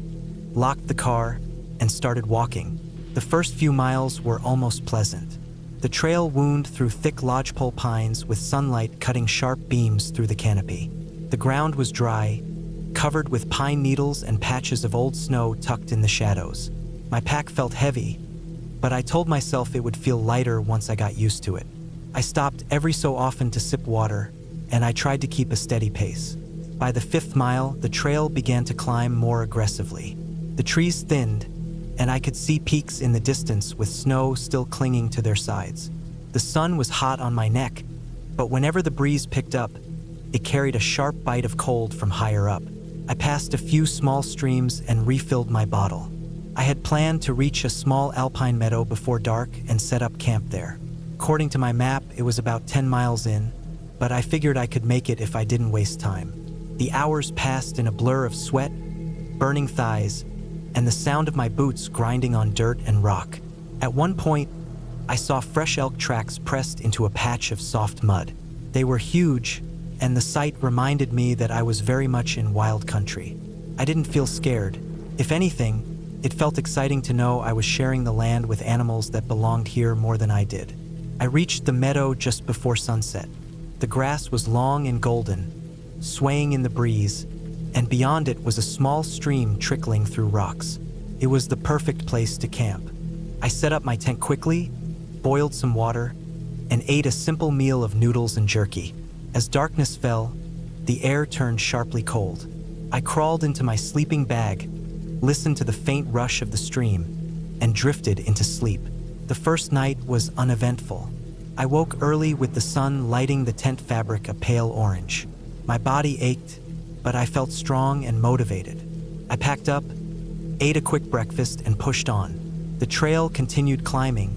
locked the car, and started walking. The first few miles were almost pleasant. The trail wound through thick lodgepole pines with sunlight cutting sharp beams through the canopy. The ground was dry, covered with pine needles and patches of old snow tucked in the shadows. My pack felt heavy, but I told myself it would feel lighter once I got used to it. I stopped every so often to sip water, and I tried to keep a steady pace. By the 5th mile, the trail began to climb more aggressively. The trees thinned, and I could see peaks in the distance with snow still clinging to their sides. The sun was hot on my neck, but whenever the breeze picked up, it carried a sharp bite of cold from higher up. I passed a few small streams and refilled my bottle. I had planned to reach a small alpine meadow before dark and set up camp there. According to my map, it was about 10 miles in, but I figured I could make it if I didn't waste time. The hours passed in a blur of sweat, burning thighs, and the sound of my boots grinding on dirt and rock. At one point, I saw fresh elk tracks pressed into a patch of soft mud. They were huge, and the sight reminded me that I was very much in wild country. I didn't feel scared. If anything, it felt exciting to know I was sharing the land with animals that belonged here more than I did. I reached the meadow just before sunset. The grass was long and golden, swaying in the breeze, and beyond it was a small stream trickling through rocks. It was the perfect place to camp. I set up my tent quickly, boiled some water, and ate a simple meal of noodles and jerky. As darkness fell, the air turned sharply cold. I crawled into my sleeping bag, listened to the faint rush of the stream, and drifted into sleep. The first night was uneventful. I woke early with the sun lighting the tent fabric a pale orange. My body ached, but I felt strong and motivated. I packed up, ate a quick breakfast, and pushed on. The trail continued climbing,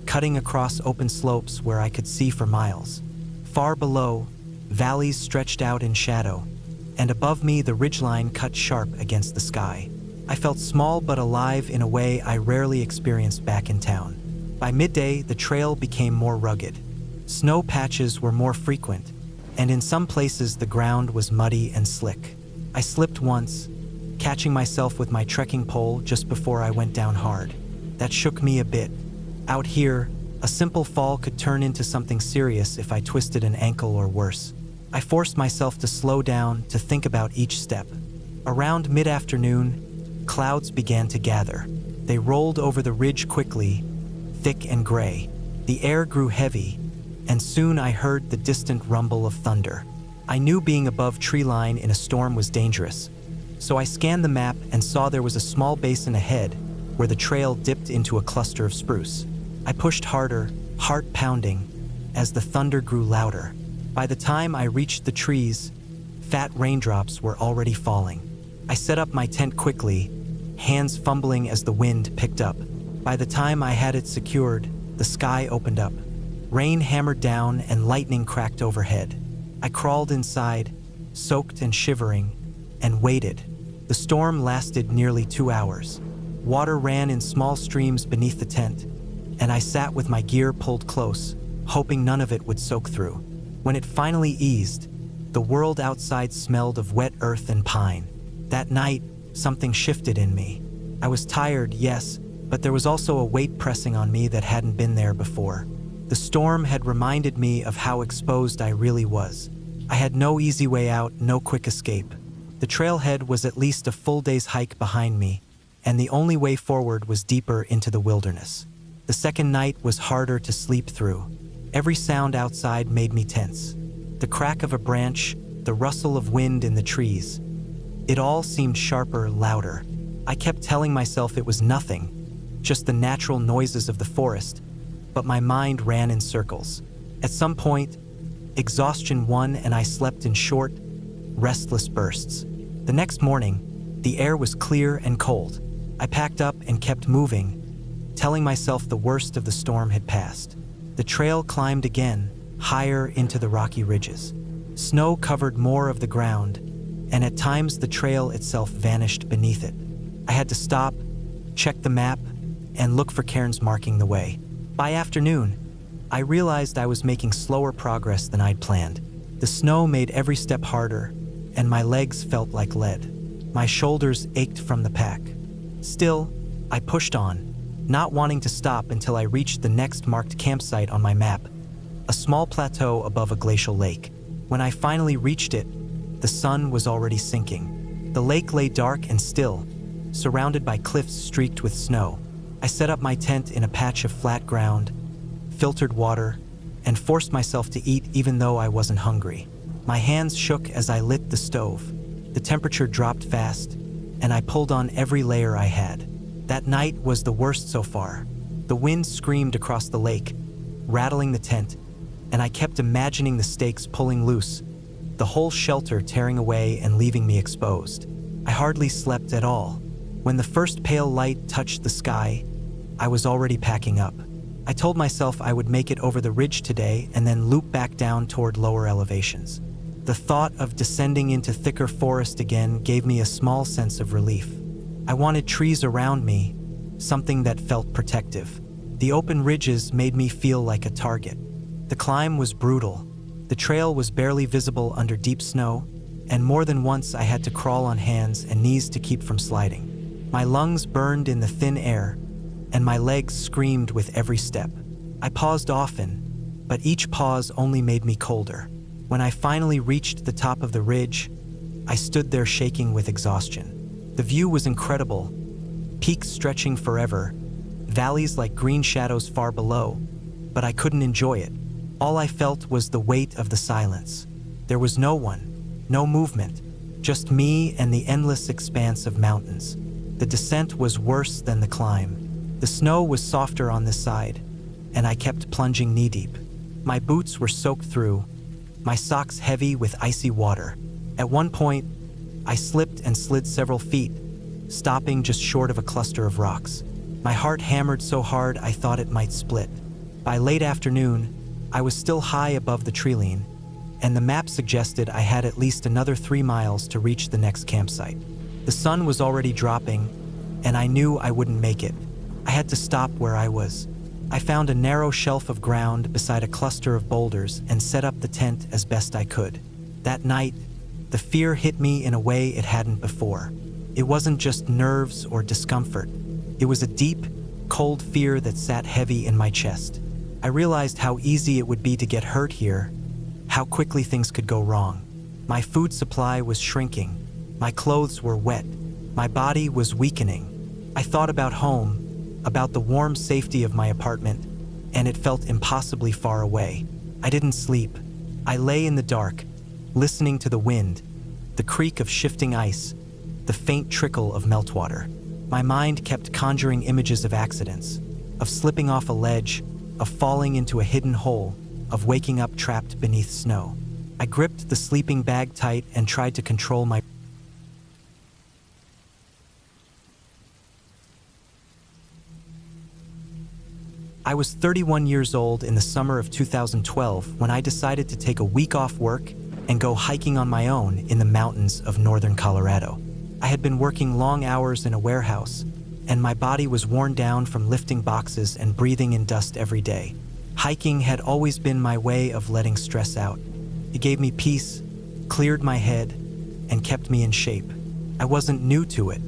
cutting across open slopes where I could see for miles. Far below, valleys stretched out in shadow, and above me the ridgeline cut sharp against the sky. I felt small but alive in a way I rarely experienced back in town. By midday, the trail became more rugged. Snow patches were more frequent, and in some places the ground was muddy and slick. I slipped once, catching myself with my trekking pole just before I went down hard. That shook me a bit. Out here, a simple fall could turn into something serious if I twisted an ankle or worse. I forced myself to slow down, to think about each step. Around mid-afternoon, clouds began to gather. They rolled over the ridge quickly, thick and gray. The air grew heavy, and soon I heard the distant rumble of thunder. I knew being above tree line in a storm was dangerous, so I scanned the map and saw there was a small basin ahead where the trail dipped into a cluster of spruce. I pushed harder, heart pounding, as the thunder grew louder. By the time I reached the trees, fat raindrops were already falling. I set up my tent quickly, hands fumbling as the wind picked up. By the time I had it secured, the sky opened up. Rain hammered down and lightning cracked overhead. I crawled inside, soaked and shivering, and waited. The storm lasted nearly 2 hours. Water ran in small streams beneath the tent, and I sat with my gear pulled close, hoping none of it would soak through. When it finally eased, the world outside smelled of wet earth and pine. That night, something shifted in me. I was tired, yes, but there was also a weight pressing on me that hadn't been there before. The storm had reminded me of how exposed I really was. I had no easy way out, no quick escape. The trailhead was at least a full day's hike behind me, and the only way forward was deeper into the wilderness. The second night was harder to sleep through. Every sound outside made me tense. The crack of a branch, the rustle of wind in the trees. It all seemed sharper, louder. I kept telling myself it was nothing, just the natural noises of the forest, but my mind ran in circles. At some point, exhaustion won and I slept in short, restless bursts. The next morning, the air was clear and cold. I packed up and kept moving, telling myself the worst of the storm had passed. The trail climbed again, higher into the rocky ridges. Snow covered more of the ground, and at times the trail itself vanished beneath it. I had to stop, check the map, and look for cairns marking the way. By afternoon, I realized I was making slower progress than I'd planned. The snow made every step harder, and my legs felt like lead. My shoulders ached from the pack. Still, I pushed on, not wanting to stop until I reached the next marked campsite on my map, a small plateau above a glacial lake. When I finally reached it, the sun was already sinking. The lake lay dark and still, surrounded by cliffs streaked with snow. I set up my tent in a patch of flat ground, filtered water, and forced myself to eat even though I wasn't hungry. My hands shook as I lit the stove. The temperature dropped fast, and I pulled on every layer I had. That night was the worst so far. The wind screamed across the lake, rattling the tent, and I kept imagining the stakes pulling loose, the whole shelter tearing away and leaving me exposed. I hardly slept at all. When the first pale light touched the sky, I was already packing up. I told myself I would make it over the ridge today and then loop back down toward lower elevations. The thought of descending into thicker forest again gave me a small sense of relief. I wanted trees around me, something that felt protective. The open ridges made me feel like a target. The climb was brutal. The trail was barely visible under deep snow, and more than once I had to crawl on hands and knees to keep from sliding. My lungs burned in the thin air, and my legs screamed with every step. I paused often, but each pause only made me colder. When I finally reached the top of the ridge, I stood there shaking with exhaustion. The view was incredible, peaks stretching forever, valleys like green shadows far below, but I couldn't enjoy it. All I felt was the weight of the silence. There was no one, no movement, just me and the endless expanse of mountains. The descent was worse than the climb. The snow was softer on this side, and I kept plunging knee-deep. My boots were soaked through, my socks heavy with icy water. At one point, I slipped and slid several feet, stopping just short of a cluster of rocks. My heart hammered so hard I thought it might split. By late afternoon, I was still high above the treeline, and the map suggested I had at least another 3 miles to reach the next campsite. The sun was already dropping, and I knew I wouldn't make it. I had to stop where I was. I found a narrow shelf of ground beside a cluster of boulders and set up the tent as best I could. That night, the fear hit me in a way it hadn't before. It wasn't just nerves or discomfort. It was a deep, cold fear that sat heavy in my chest. I realized how easy it would be to get hurt here, how quickly things could go wrong. My food supply was shrinking. My clothes were wet. My body was weakening. I thought about home, about the warm safety of my apartment, and it felt impossibly far away. I didn't sleep. I lay in the dark, listening to the wind, the creak of shifting ice, the faint trickle of meltwater. My mind kept conjuring images of accidents, of slipping off a ledge, of falling into a hidden hole, of waking up trapped beneath snow. I gripped the sleeping bag tight and tried to control my I was 31 years old in the summer of 2012 when I decided to take a week off work and go hiking on my own in the mountains of northern Colorado. I had been working long hours in a warehouse, and my body was worn down from lifting boxes and breathing in dust every day. Hiking had always been my way of letting stress out. It gave me peace, cleared my head, and kept me in shape. I wasn't new to it.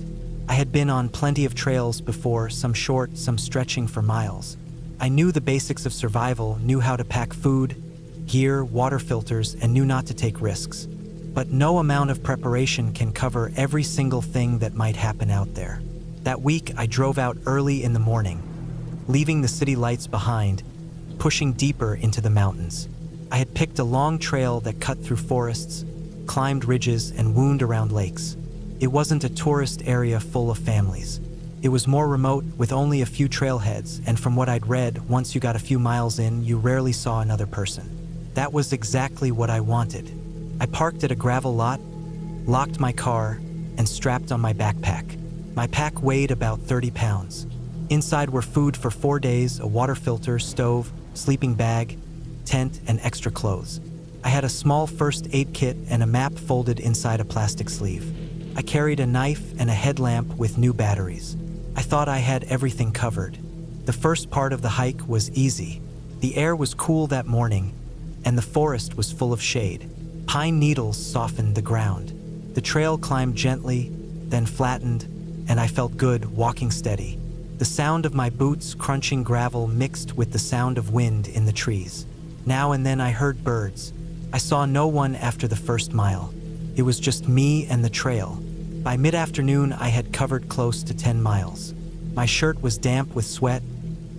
I had been on plenty of trails before, some short, some stretching for miles. I knew the basics of survival, knew how to pack food, gear, water filters, and knew not to take risks. but no amount of preparation can cover every single thing that might happen out there. That week, I drove out early in the morning, leaving the city lights behind, pushing deeper into the mountains. I had picked a long trail that cut through forests, climbed ridges, and wound around lakes. It wasn't a tourist area full of families. It was more remote, with only a few trailheads, and from what I'd read, once you got a few miles in, you rarely saw another person. That was exactly what I wanted. I parked at a gravel lot, locked my car, and strapped on my backpack. My pack weighed about 30 pounds. Inside were food for 4 days, a water filter, stove, sleeping bag, tent, and extra clothes. I had a small first aid kit and a map folded inside a plastic sleeve. I carried a knife and a headlamp with new batteries. I thought I had everything covered. The first part of the hike was easy. The air was cool that morning, and the forest was full of shade. Pine needles softened the ground. The trail climbed gently, then flattened, and I felt good, walking steady. The sound of my boots crunching gravel mixed with the sound of wind in the trees. Now and then I heard birds. I saw no one after the first mile. It was just me and the trail. By mid-afternoon, I had covered close to 10 miles. My shirt was damp with sweat,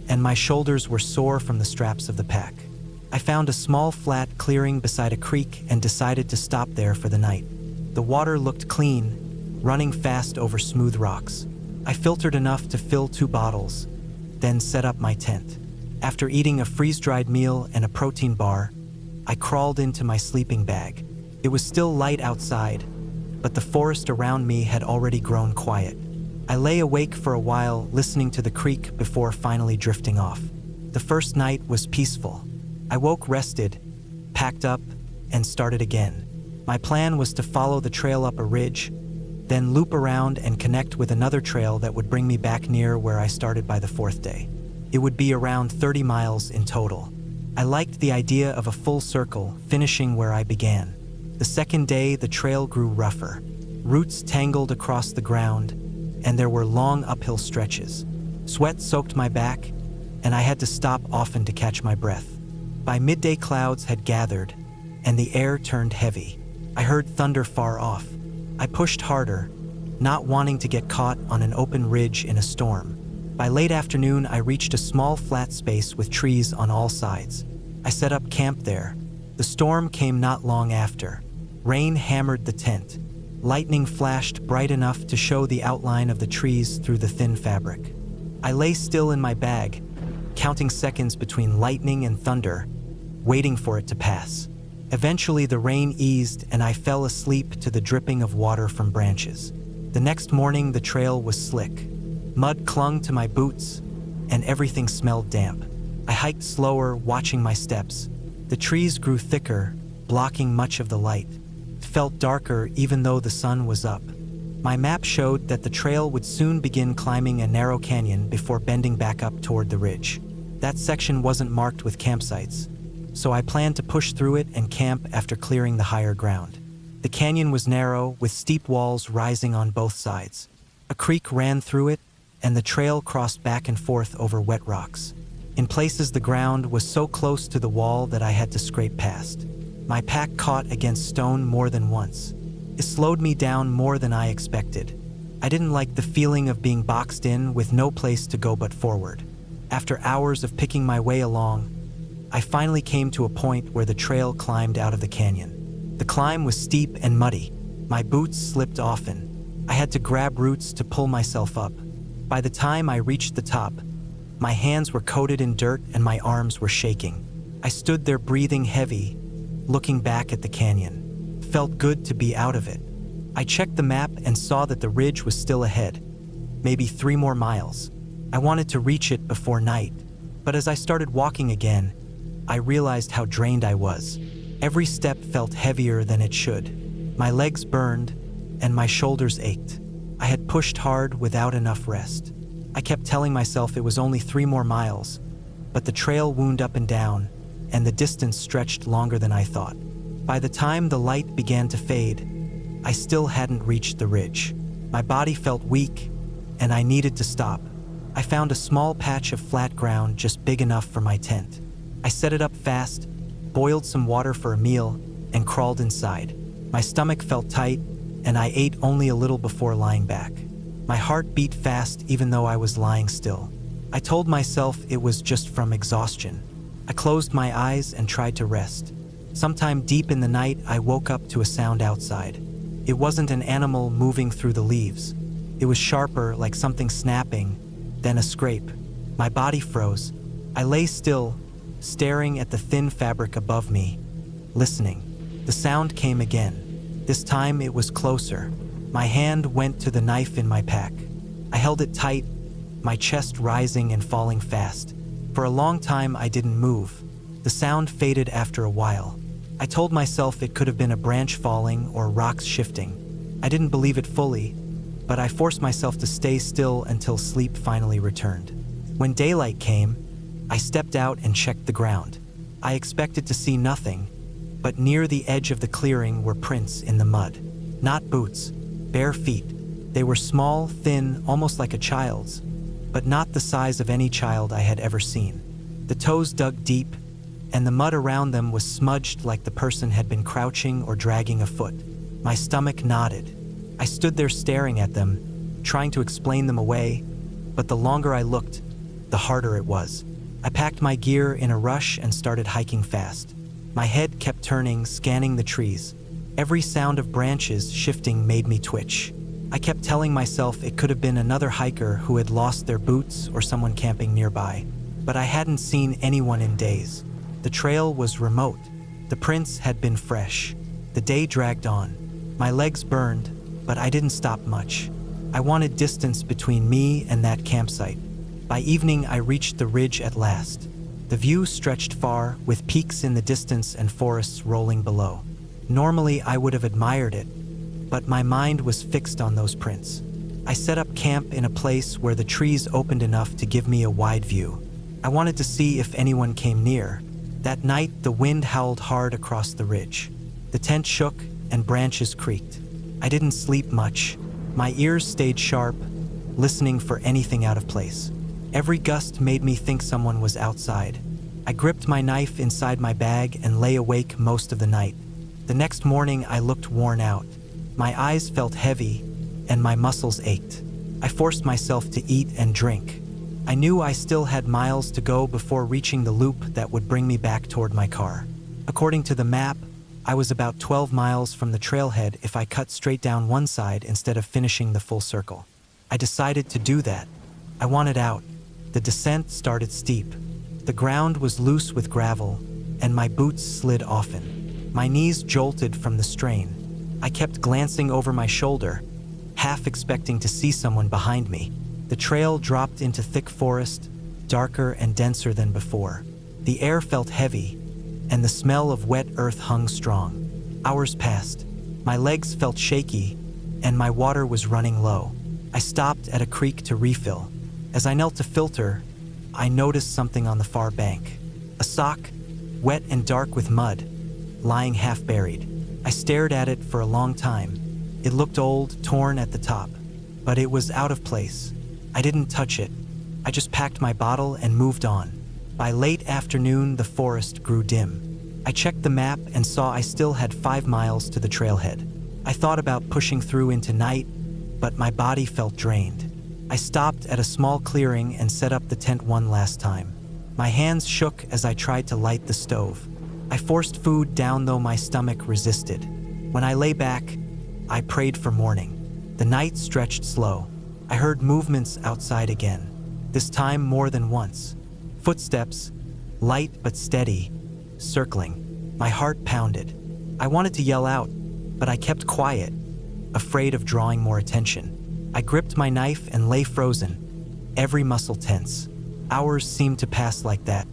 and my shoulders were sore from the straps of the pack. I found a small flat clearing beside a creek and decided to stop there for the night. The water looked clean, running fast over smooth rocks. I filtered enough to fill 2 bottles, then set up my tent. After eating a freeze-dried meal and a protein bar, I crawled into my sleeping bag. It was still light outside, but the forest around me had already grown quiet. I lay awake for a while, listening to the creek before finally drifting off. The first night was peaceful. I woke rested, packed up, and started again. My plan was to follow the trail up a ridge, then loop around and connect with another trail that would bring me back near where I started by the 4th day. It would be around 30 miles in total. I liked the idea of a full circle, finishing where I began. The second day, the trail grew rougher. Roots tangled across the ground, and there were long uphill stretches. Sweat soaked my back, and I had to stop often to catch my breath. By midday, clouds had gathered, and the air turned heavy. I heard thunder far off. I pushed harder, not wanting to get caught on an open ridge in a storm. By late afternoon, I reached a small flat space with trees on all sides. I set up camp there. The storm came not long after. Rain hammered the tent. Lightning flashed bright enough to show the outline of the trees through the thin fabric. I lay still in my bag, counting seconds between lightning and thunder, waiting for it to pass. Eventually, the rain eased and I fell asleep to the dripping of water from branches. The next morning, the trail was slick. Mud clung to my boots, and everything smelled damp. I hiked slower, watching my steps. The trees grew thicker, blocking much of the light. It felt darker even though the sun was up. My map showed that the trail would soon begin climbing a narrow canyon before bending back up toward the ridge. That section wasn't marked with campsites, so I planned to push through it and camp after clearing the higher ground. The canyon was narrow, with steep walls rising on both sides. A creek ran through it, and the trail crossed back and forth over wet rocks. In places, the ground was so close to the wall that I had to scrape past. My pack caught against stone more than once. It slowed me down more than I expected. I didn't like the feeling of being boxed in with no place to go but forward. After hours of picking my way along, I finally came to a point where the trail climbed out of the canyon. The climb was steep and muddy. My boots slipped often. I had to grab roots to pull myself up. By the time I reached the top, my hands were coated in dirt and my arms were shaking. I stood there breathing heavy, looking back at the canyon. It felt good to be out of it. I checked the map and saw that the ridge was still ahead, maybe 3 more miles. I wanted to reach it before night, but as I started walking again, I realized how drained I was. Every step felt heavier than it should. My legs burned, and my shoulders ached. I had pushed hard without enough rest. I kept telling myself it was only 3 more miles, but the trail wound up and down, and the distance stretched longer than I thought. By the time the light began to fade, I still hadn't reached the ridge. My body felt weak, and I needed to stop. I found a small patch of flat ground just big enough for my tent. I set it up fast, boiled some water for a meal, and crawled inside. My stomach felt tight, and I ate only a little before lying back. My heart beat fast even though I was lying still. I told myself it was just from exhaustion. I closed my eyes and tried to rest. Sometime deep in the night, I woke up to a sound outside. It wasn't an animal moving through the leaves. It was sharper, like something snapping, then a scrape. My body froze. I lay still, staring at the thin fabric above me, listening. The sound came again. This time it was closer. My hand went to the knife in my pack. I held it tight, my chest rising and falling fast. For a long time I didn't move. The sound faded after a while. I told myself it could have been a branch falling or rocks shifting. I didn't believe it fully, but I forced myself to stay still until sleep finally returned. When daylight came, I stepped out and checked the ground. I expected to see nothing, but near the edge of the clearing were prints in the mud. Not boots, bare feet. They were small, thin, almost like a child's, but not the size of any child I had ever seen. The toes dug deep, and the mud around them was smudged like the person had been crouching or dragging a foot. My stomach knotted. I stood there staring at them, trying to explain them away, but the longer I looked, the harder it was. I packed my gear in a rush and started hiking fast. My head kept turning, scanning the trees. Every sound of branches shifting made me twitch. I kept telling myself it could have been another hiker who had lost their boots or someone camping nearby, but I hadn't seen anyone in days. The trail was remote. The prints had been fresh. The day dragged on. My legs burned, but I didn't stop much. I wanted distance between me and that campsite. By evening, I reached the ridge at last. The view stretched far, with peaks in the distance and forests rolling below. Normally, I would have admired it, but my mind was fixed on those prints. I set up camp in a place where the trees opened enough to give me a wide view. I wanted to see if anyone came near. That night, the wind howled hard across the ridge. The tent shook and branches creaked. I didn't sleep much. My ears stayed sharp, listening for anything out of place. Every gust made me think someone was outside. I gripped my knife inside my bag and lay awake most of the night. The next morning, I looked worn out. My eyes felt heavy, and my muscles ached. I forced myself to eat and drink. I knew I still had miles to go before reaching the loop that would bring me back toward my car. According to the map, I was about 12 miles from the trailhead if I cut straight down one side instead of finishing the full circle. I decided to do that. I wanted out. The descent started steep. The ground was loose with gravel, and my boots slid often. My knees jolted from the strain. I kept glancing over my shoulder, half expecting to see someone behind me. The trail dropped into thick forest, darker and denser than before. The air felt heavy, and the smell of wet earth hung strong. Hours passed. My legs felt shaky, and my water was running low. I stopped at a creek to refill. As I knelt to filter, I noticed something on the far bank. A sock, wet and dark with mud, lying half buried. I stared at it for a long time. It looked old, torn at the top, but it was out of place. I didn't touch it. I just packed my bottle and moved on. By late afternoon, the forest grew dim. I checked the map and saw I still had 5 miles to the trailhead. I thought about pushing through into night, but my body felt drained. I stopped at a small clearing and set up the tent one last time. My hands shook as I tried to light the stove. I forced food down though my stomach resisted. When I lay back, I prayed for morning. The night stretched slow. I heard movements outside again, this time more than once. Footsteps, light but steady, circling. My heart pounded. I wanted to yell out, but I kept quiet, afraid of drawing more attention. I gripped my knife and lay frozen, every muscle tense. Hours seemed to pass like that.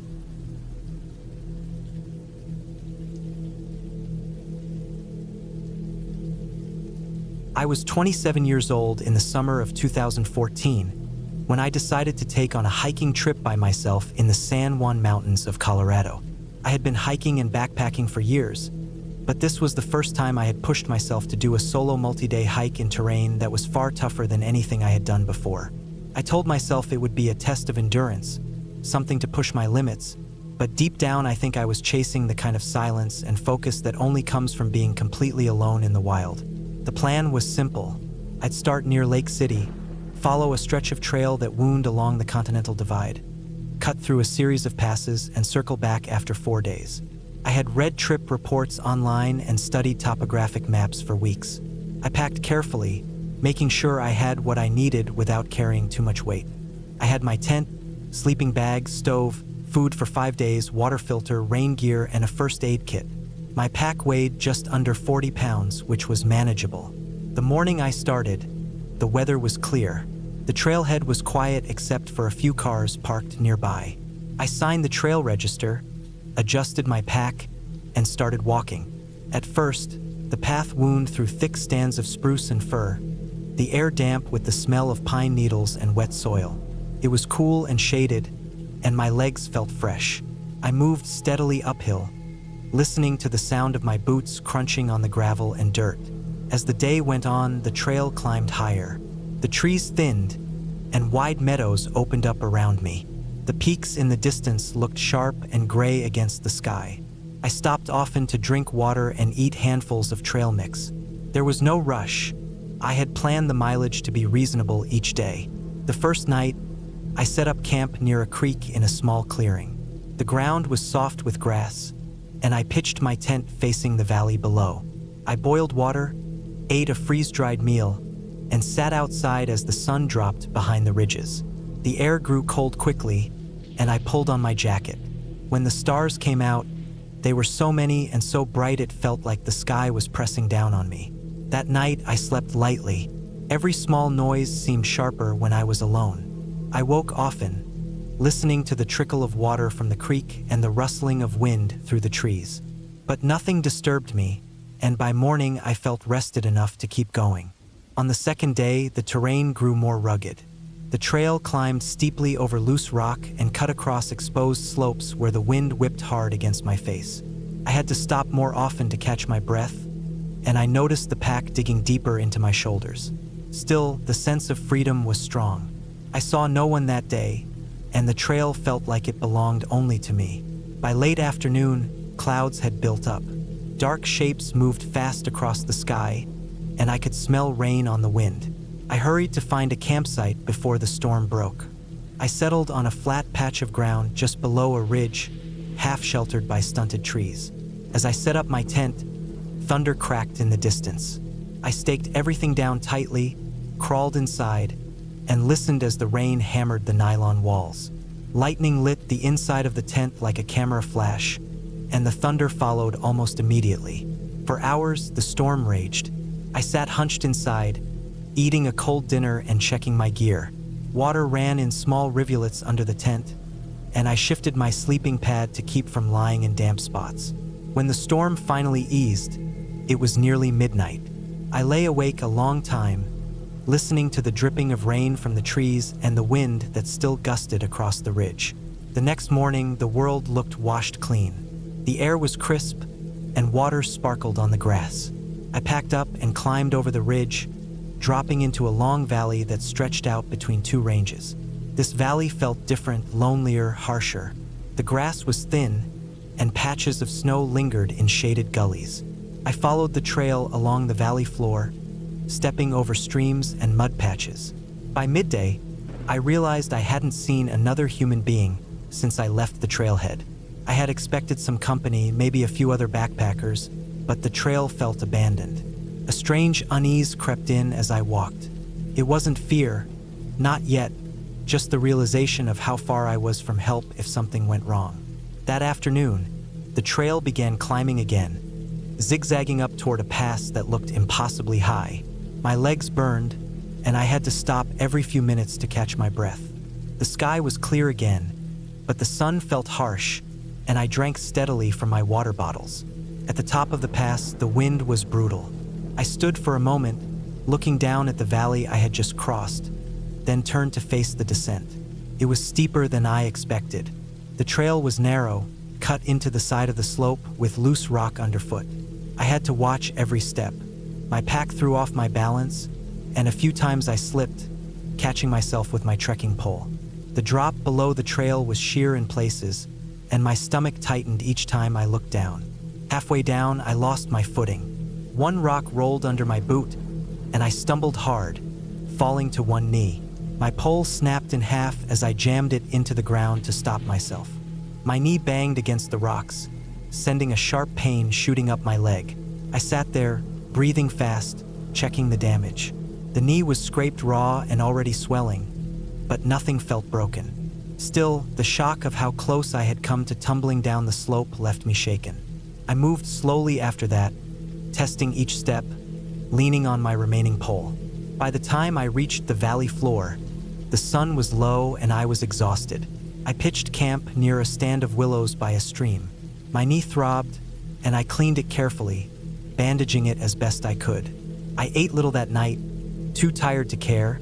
I was 27 years old in the summer of 2014 when I decided to take on a hiking trip by myself in the San Juan Mountains of Colorado. I had been hiking and backpacking for years, but this was the first time I had pushed myself to do a solo multi-day hike in terrain that was far tougher than anything I had done before. I told myself it would be a test of endurance, something to push my limits, But deep down, I think I was chasing the kind of silence and focus that only comes from being completely alone in the wild. The plan was simple. I'd start near Lake City, follow a stretch of trail that wound along the Continental Divide, cut through a series of passes, and circle back after 4 days. I had read trip reports online and studied topographic maps for weeks. I packed carefully, making sure I had what I needed without carrying too much weight. I had my tent, sleeping bag, stove, food for 5 days, water filter, rain gear, and a first aid kit. My pack weighed just under 40 pounds, which was manageable. The morning I started, the weather was clear. The trailhead was quiet except for a few cars parked nearby. I signed the trail register, adjusted my pack, and started walking. At first, the path wound through thick stands of spruce and fir, the air damp with the smell of pine needles and wet soil. It was cool and shaded, and my legs felt fresh. I moved steadily uphill, listening to the sound of my boots crunching on the gravel and dirt. As the day went on, the trail climbed higher. The trees thinned, and wide meadows opened up around me. The peaks in the distance looked sharp and gray against the sky. I stopped often to drink water and eat handfuls of trail mix. There was no rush. I had planned the mileage to be reasonable each day. The first night, I set up camp near a creek in a small clearing. The ground was soft with grass, and I pitched my tent facing the valley below. I boiled water, ate a freeze-dried meal, and sat outside as the sun dropped behind the ridges. The air grew cold quickly, and I pulled on my jacket. When the stars came out, they were so many and so bright it felt like the sky was pressing down on me. That night, I slept lightly. Every small noise seemed sharper when I was alone. I woke often, listening to the trickle of water from the creek and the rustling of wind through the trees. But nothing disturbed me, and by morning I felt rested enough to keep going. On the second day, the terrain grew more rugged. The trail climbed steeply over loose rock and cut across exposed slopes where the wind whipped hard against my face. I had to stop more often to catch my breath, and I noticed the pack digging deeper into my shoulders. Still, the sense of freedom was strong. I saw no one that day, and the trail felt like it belonged only to me. By late afternoon, clouds had built up. Dark shapes moved fast across the sky, and I could smell rain on the wind. I hurried to find a campsite before the storm broke. I settled on a flat patch of ground just below a ridge, half sheltered by stunted trees. As I set up my tent, thunder cracked in the distance. I staked everything down tightly, crawled inside, and listened as the rain hammered the nylon walls. Lightning lit the inside of the tent like a camera flash, and the thunder followed almost immediately. For hours, the storm raged. I sat hunched inside, eating a cold dinner and checking my gear. Water ran in small rivulets under the tent, and I shifted my sleeping pad to keep from lying in damp spots. When the storm finally eased, it was nearly midnight. I lay awake a long time, listening to the dripping of rain from the trees and the wind that still gusted across the ridge. The next morning, the world looked washed clean. The air was crisp, and water sparkled on the grass. I packed up and climbed over the ridge, dropping into a long valley that stretched out between two ranges. This valley felt different, lonelier, harsher. The grass was thin, and patches of snow lingered in shaded gullies. I followed the trail along the valley floor, stepping over streams and mud patches. By midday, I realized I hadn't seen another human being since I left the trailhead. I had expected some company, maybe a few other backpackers, but the trail felt abandoned. A strange unease crept in as I walked. It wasn't fear, not yet, just the realization of how far I was from help if something went wrong. That afternoon, the trail began climbing again, zigzagging up toward a pass that looked impossibly high. My legs burned, and I had to stop every few minutes to catch my breath. The sky was clear again, but the sun felt harsh, and I drank steadily from my water bottles. At the top of the pass, the wind was brutal. I stood for a moment, looking down at the valley I had just crossed, then turned to face the descent. It was steeper than I expected. The trail was narrow, cut into the side of the slope with loose rock underfoot. I had to watch every step. My pack threw off my balance, and a few times I slipped, catching myself with my trekking pole. The drop below the trail was sheer in places, and my stomach tightened each time I looked down. Halfway down, I lost my footing. One rock rolled under my boot, and I stumbled hard, falling to one knee. My pole snapped in half as I jammed it into the ground to stop myself. My knee banged against the rocks, sending a sharp pain shooting up my leg. I sat there, breathing fast, checking the damage. The knee was scraped raw and already swelling, but nothing felt broken. Still, the shock of how close I had come to tumbling down the slope left me shaken. I moved slowly after that, testing each step, leaning on my remaining pole. By the time I reached the valley floor, the sun was low and I was exhausted. I pitched camp near a stand of willows by a stream. My knee throbbed, and I cleaned it carefully, bandaging it as best I could. I ate little that night, too tired to care,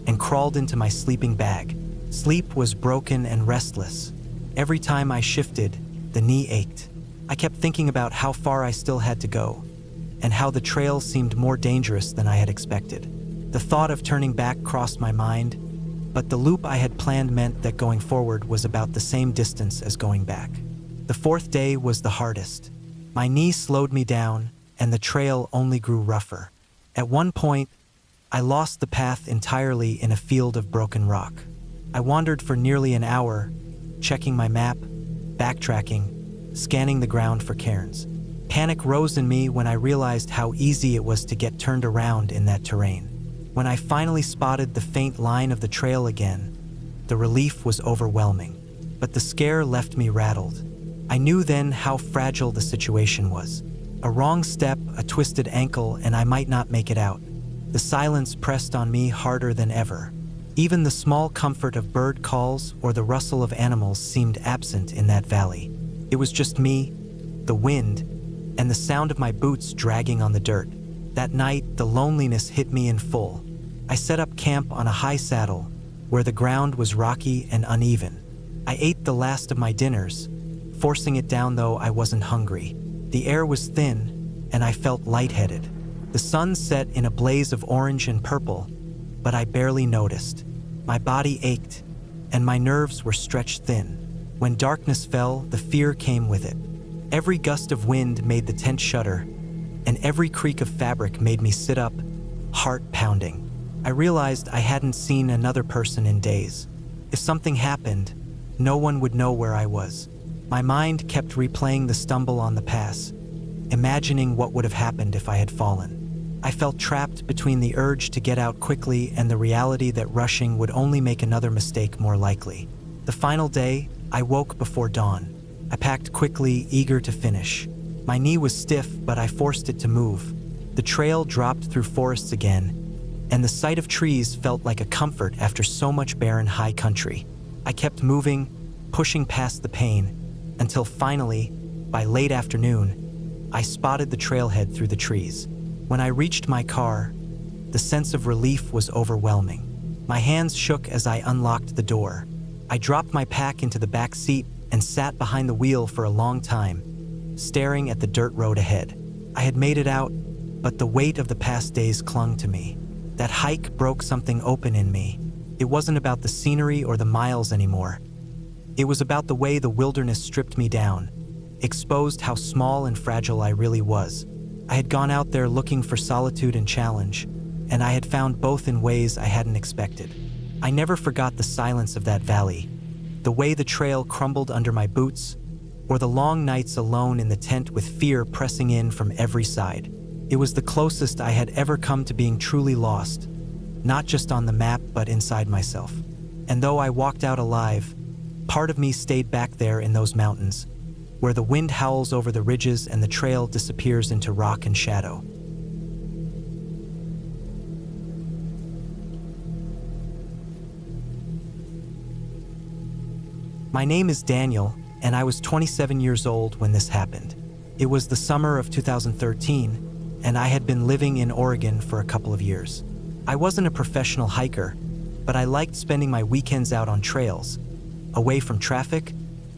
and crawled into my sleeping bag. Sleep was broken and restless. Every time I shifted, the knee ached. I kept thinking about how far I still had to go, and how the trail seemed more dangerous than I had expected. The thought of turning back crossed my mind, but the loop I had planned meant that going forward was about the same distance as going back. The fourth day was the hardest. My knee slowed me down, and the trail only grew rougher. At one point, I lost the path entirely in a field of broken rock. I wandered for nearly an hour, checking my map, backtracking, scanning the ground for cairns. Panic rose in me when I realized how easy it was to get turned around in that terrain. When I finally spotted the faint line of the trail again, the relief was overwhelming, but the scare left me rattled. I knew then how fragile the situation was. A wrong step, a twisted ankle, and I might not make it out. The silence pressed on me harder than ever. Even the small comfort of bird calls or the rustle of animals seemed absent in that valley. It was just me, the wind, and the sound of my boots dragging on the dirt. That night, the loneliness hit me in full. I set up camp on a high saddle, where the ground was rocky and uneven. I ate the last of my dinners, forcing it down though I wasn't hungry. The air was thin, and I felt lightheaded. The sun set in a blaze of orange and purple, but I barely noticed. My body ached, and my nerves were stretched thin. When darkness fell, the fear came with it. Every gust of wind made the tent shudder, and every creak of fabric made me sit up, heart pounding. I realized I hadn't seen another person in days. If something happened, no one would know where I was. My mind kept replaying the stumble on the pass, imagining what would have happened if I had fallen. I felt trapped between the urge to get out quickly and the reality that rushing would only make another mistake more likely. The final day, I woke before dawn. I packed quickly, eager to finish. My knee was stiff, but I forced it to move. The trail dropped through forests again, and the sight of trees felt like a comfort after so much barren high country. I kept moving, pushing past the pain, until finally, by late afternoon, I spotted the trailhead through the trees. When I reached my car, the sense of relief was overwhelming. My hands shook as I unlocked the door. I dropped my pack into the back seat and sat behind the wheel for a long time, staring at the dirt road ahead. I had made it out, but the weight of the past days clung to me. That hike broke something open in me. It wasn't about the scenery or the miles anymore. It was about the way the wilderness stripped me down, exposed how small and fragile I really was. I had gone out there looking for solitude and challenge, and I had found both in ways I hadn't expected. I never forgot the silence of that valley, the way the trail crumbled under my boots, or the long nights alone in the tent with fear pressing in from every side. It was the closest I had ever come to being truly lost, not just on the map but inside myself. And though I walked out alive, part of me stayed back there in those mountains, where the wind howls over the ridges and the trail disappears into rock and shadow. My name is Daniel, and I was 27 years old when this happened. It was the summer of 2013, and I had been living in Oregon for a couple of years. I wasn't a professional hiker, but I liked spending my weekends out on trails, away from traffic,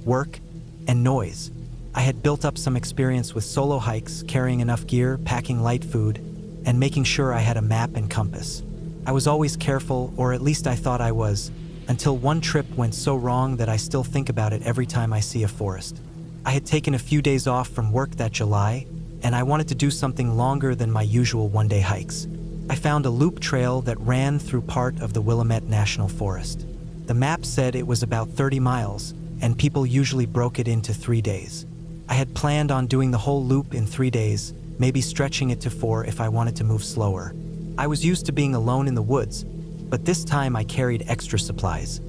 work, and noise. I had built up some experience with solo hikes, carrying enough gear, packing light food, and making sure I had a map and compass. I was always careful, or at least I thought I was, until one trip went so wrong that I still think about it every time I see a forest. I had taken a few days off from work that July, and I wanted to do something longer than my usual one-day hikes. I found a loop trail that ran through part of the Willamette National Forest. The map said it was about 30 miles, and people usually broke it into 3 days. I had planned on doing the whole loop in 3 days, maybe stretching it to 4 if I wanted to move slower. I was used to being alone in the woods, but this time I carried extra supplies.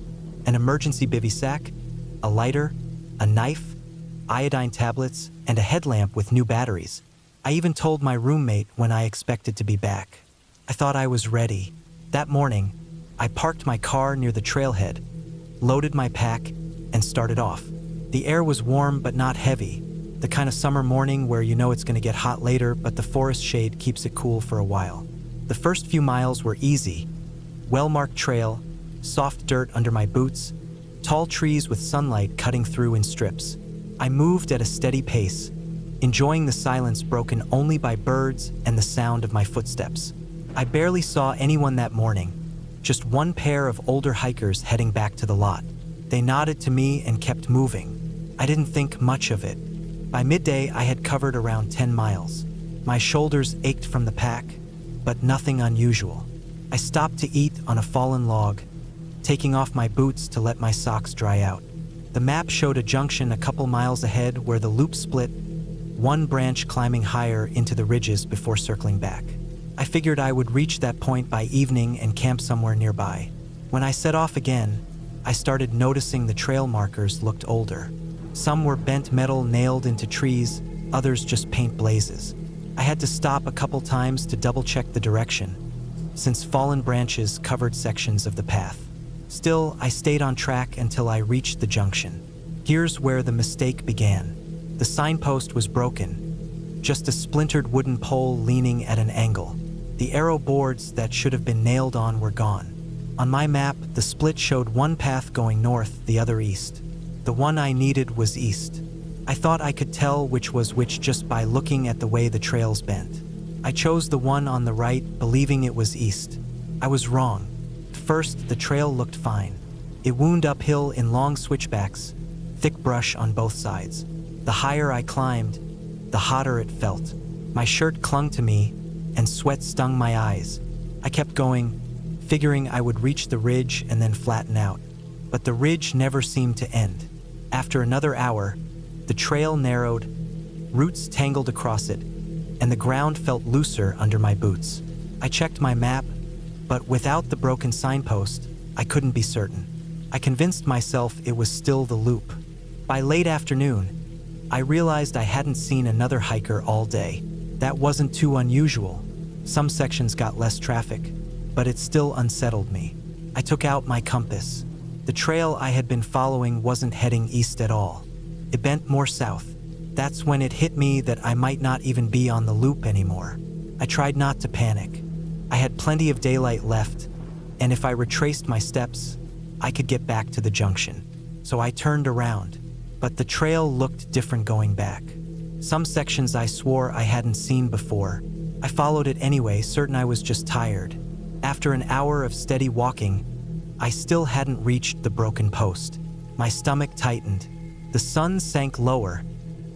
An emergency bivy sack, a lighter, a knife, iodine tablets, and a headlamp with new batteries. I even told my roommate when I expected to be back. I thought I was ready. That morning, I parked my car near the trailhead, loaded my pack, and started off. The air was warm but not heavy, the kind of summer morning where you know it's going to get hot later, but the forest shade keeps it cool for a while. The first few miles were easy. Well-marked trail, soft dirt under my boots, tall trees with sunlight cutting through in strips. I moved at a steady pace, enjoying the silence broken only by birds and the sound of my footsteps. I barely saw anyone that morning, just one pair of older hikers heading back to the lot. They nodded to me and kept moving. I didn't think much of it. By midday, I had covered around 10 miles. My shoulders ached from the pack, but nothing unusual. I stopped to eat on a fallen log, taking off my boots to let my socks dry out. The map showed a junction a couple miles ahead where the loop split, one branch climbing higher into the ridges before circling back. I figured I would reach that point by evening and camp somewhere nearby. When I set off again, I started noticing the trail markers looked older. Some were bent metal nailed into trees, others just paint blazes. I had to stop a couple times to double-check the direction, since fallen branches covered sections of the path. Still, I stayed on track until I reached the junction. Here's where the mistake began. The signpost was broken, just a splintered wooden pole leaning at an angle. The arrow boards that should have been nailed on were gone. On my map, the split showed one path going north, the other east. The one I needed was east. I thought I could tell which was which just by looking at the way the trails bent. I chose the one on the right, believing it was east. I was wrong. First, the trail looked fine. It wound uphill in long switchbacks, thick brush on both sides. The higher I climbed, the hotter it felt. My shirt clung to me, and sweat stung my eyes. I kept going, figuring I would reach the ridge and then flatten out. But the ridge never seemed to end. After another hour, the trail narrowed, roots tangled across it, and the ground felt looser under my boots. I checked my map, but without the broken signpost, I couldn't be certain. I convinced myself it was still the loop. By late afternoon, I realized I hadn't seen another hiker all day. That wasn't too unusual. Some sections got less traffic, but it still unsettled me. I took out my compass. The trail I had been following wasn't heading east at all. It bent more south. That's when it hit me that I might not even be on the loop anymore. I tried not to panic. I had plenty of daylight left, and if I retraced my steps, I could get back to the junction. So I turned around, but the trail looked different going back. Some sections I swore I hadn't seen before. I followed it anyway, certain I was just tired. After an hour of steady walking, I still hadn't reached the broken post. My stomach tightened. The sun sank lower,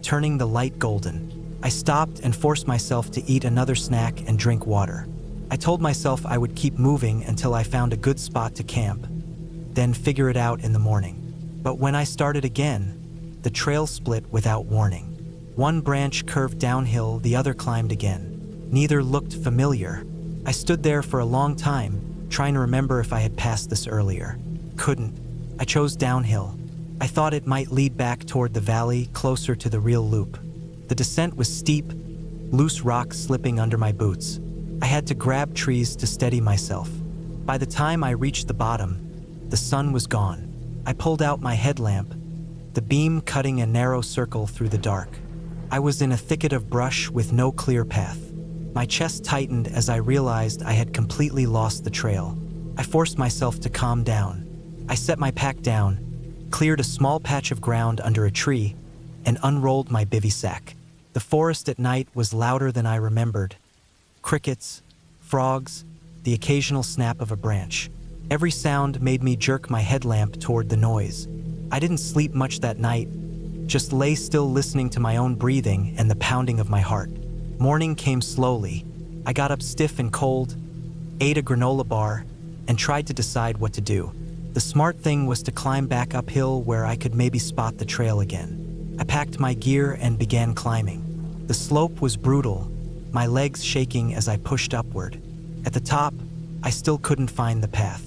turning the light golden. I stopped and forced myself to eat another snack and drink water. I told myself I would keep moving until I found a good spot to camp, then figure it out in the morning. But when I started again, the trail split without warning. One branch curved downhill, the other climbed again. Neither looked familiar. I stood there for a long time, trying to remember if I had passed this earlier. Couldn't. I chose downhill. I thought it might lead back toward the valley, closer to the real loop. The descent was steep, loose rocks slipping under my boots. I had to grab trees to steady myself. By the time I reached the bottom, the sun was gone. I pulled out my headlamp, the beam cutting a narrow circle through the dark. I was in a thicket of brush with no clear path. My chest tightened as I realized I had completely lost the trail. I forced myself to calm down. I set my pack down, cleared a small patch of ground under a tree, and unrolled my bivy sack. The forest at night was louder than I remembered. Crickets, frogs, the occasional snap of a branch. Every sound made me jerk my headlamp toward the noise. I didn't sleep much that night, just lay still listening to my own breathing and the pounding of my heart. Morning came slowly. I got up stiff and cold, ate a granola bar, and tried to decide what to do. The smart thing was to climb back uphill where I could maybe spot the trail again. I packed my gear and began climbing. The slope was brutal, my legs shaking as I pushed upward. At the top, I still couldn't find the path.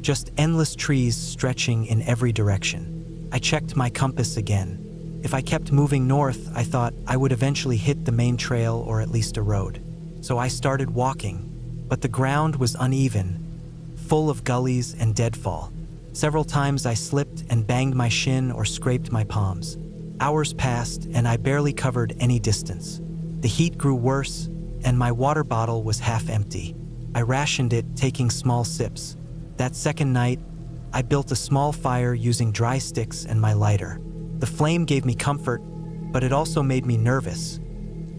Just endless trees stretching in every direction. I checked my compass again. If I kept moving north, I thought I would eventually hit the main trail or at least a road. So I started walking, but the ground was uneven, full of gullies and deadfall. Several times I slipped and banged my shin or scraped my palms. Hours passed and I barely covered any distance. The heat grew worse and my water bottle was half empty. I rationed it, taking small sips. That second night, I built a small fire using dry sticks and my lighter. The flame gave me comfort, but it also made me nervous.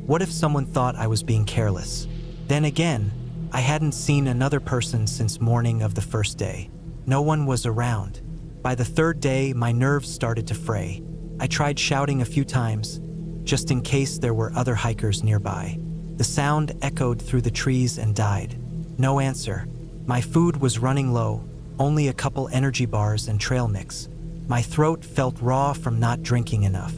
What if someone thought I was being careless? Then again, I hadn't seen another person since morning of the first day. No one was around. By the third day, my nerves started to fray. I tried shouting a few times, just in case there were other hikers nearby. The sound echoed through the trees and died. No answer. My food was running low, only a couple energy bars and trail mix. My throat felt raw from not drinking enough.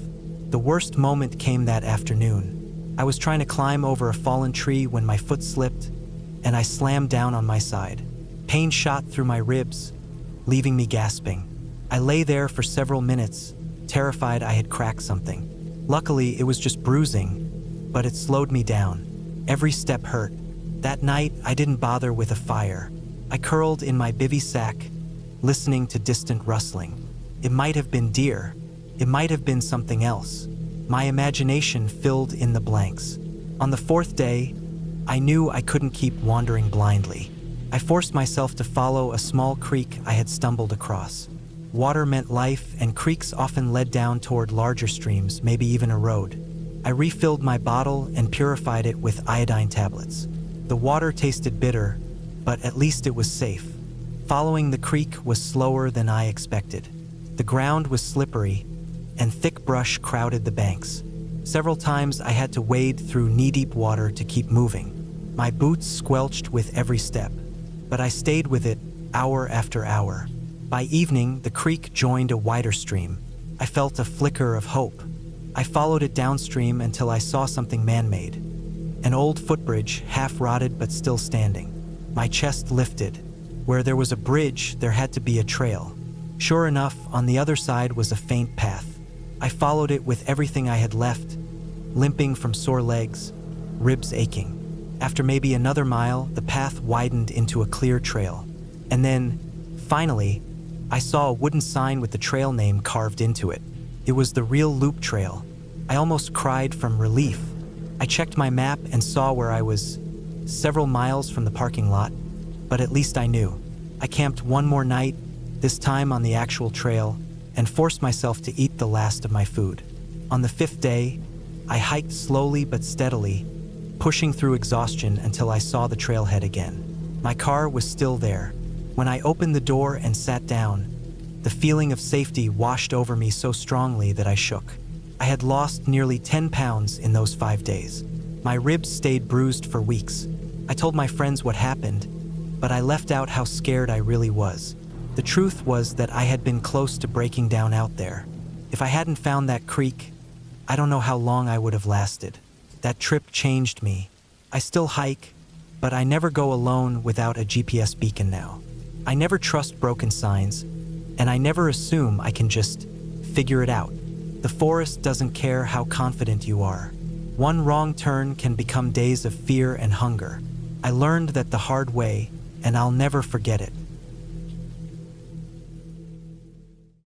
The worst moment came that afternoon. I was trying to climb over a fallen tree when my foot slipped, and I slammed down on my side. Pain shot through my ribs, leaving me gasping. I lay there for several minutes, terrified I had cracked something. Luckily, it was just bruising, but it slowed me down. Every step hurt. That night, I didn't bother with a fire. I curled in my bivy sack, listening to distant rustling. It might have been deer. It might have been something else. My imagination filled in the blanks. On the fourth day, I knew I couldn't keep wandering blindly. I forced myself to follow a small creek I had stumbled across. Water meant life, and creeks often led down toward larger streams, maybe even a road. I refilled my bottle and purified it with iodine tablets. The water tasted bitter, but at least it was safe. Following the creek was slower than I expected. The ground was slippery, and thick brush crowded the banks. Several times I had to wade through knee-deep water to keep moving. My boots squelched with every step, but I stayed with it hour after hour. By evening, the creek joined a wider stream. I felt a flicker of hope. I followed it downstream until I saw something man-made. An old footbridge, half rotted but still standing. My chest lifted. Where there was a bridge, there had to be a trail. Sure enough, on the other side was a faint path. I followed it with everything I had left, limping from sore legs, ribs aching. After maybe another mile, the path widened into a clear trail. And then, finally, I saw a wooden sign with the trail name carved into it. It was the real loop trail. I almost cried from relief. I checked my map and saw where I was, several miles from the parking lot, but at least I knew. I camped one more night, this time on the actual trail, and forced myself to eat the last of my food. On the fifth day, I hiked slowly but steadily, pushing through exhaustion until I saw the trailhead again. My car was still there. When I opened the door and sat down, the feeling of safety washed over me so strongly that I shook. I had lost nearly 10 pounds in those 5 days. My ribs stayed bruised for weeks. I told my friends what happened, but I left out how scared I really was. The truth was that I had been close to breaking down out there. If I hadn't found that creek, I don't know how long I would have lasted. That trip changed me. I still hike, but I never go alone without a GPS beacon now. I never trust broken signs, and I never assume I can just figure it out. The forest doesn't care how confident you are. One wrong turn can become days of fear and hunger. I learned that the hard way, and I'll never forget it.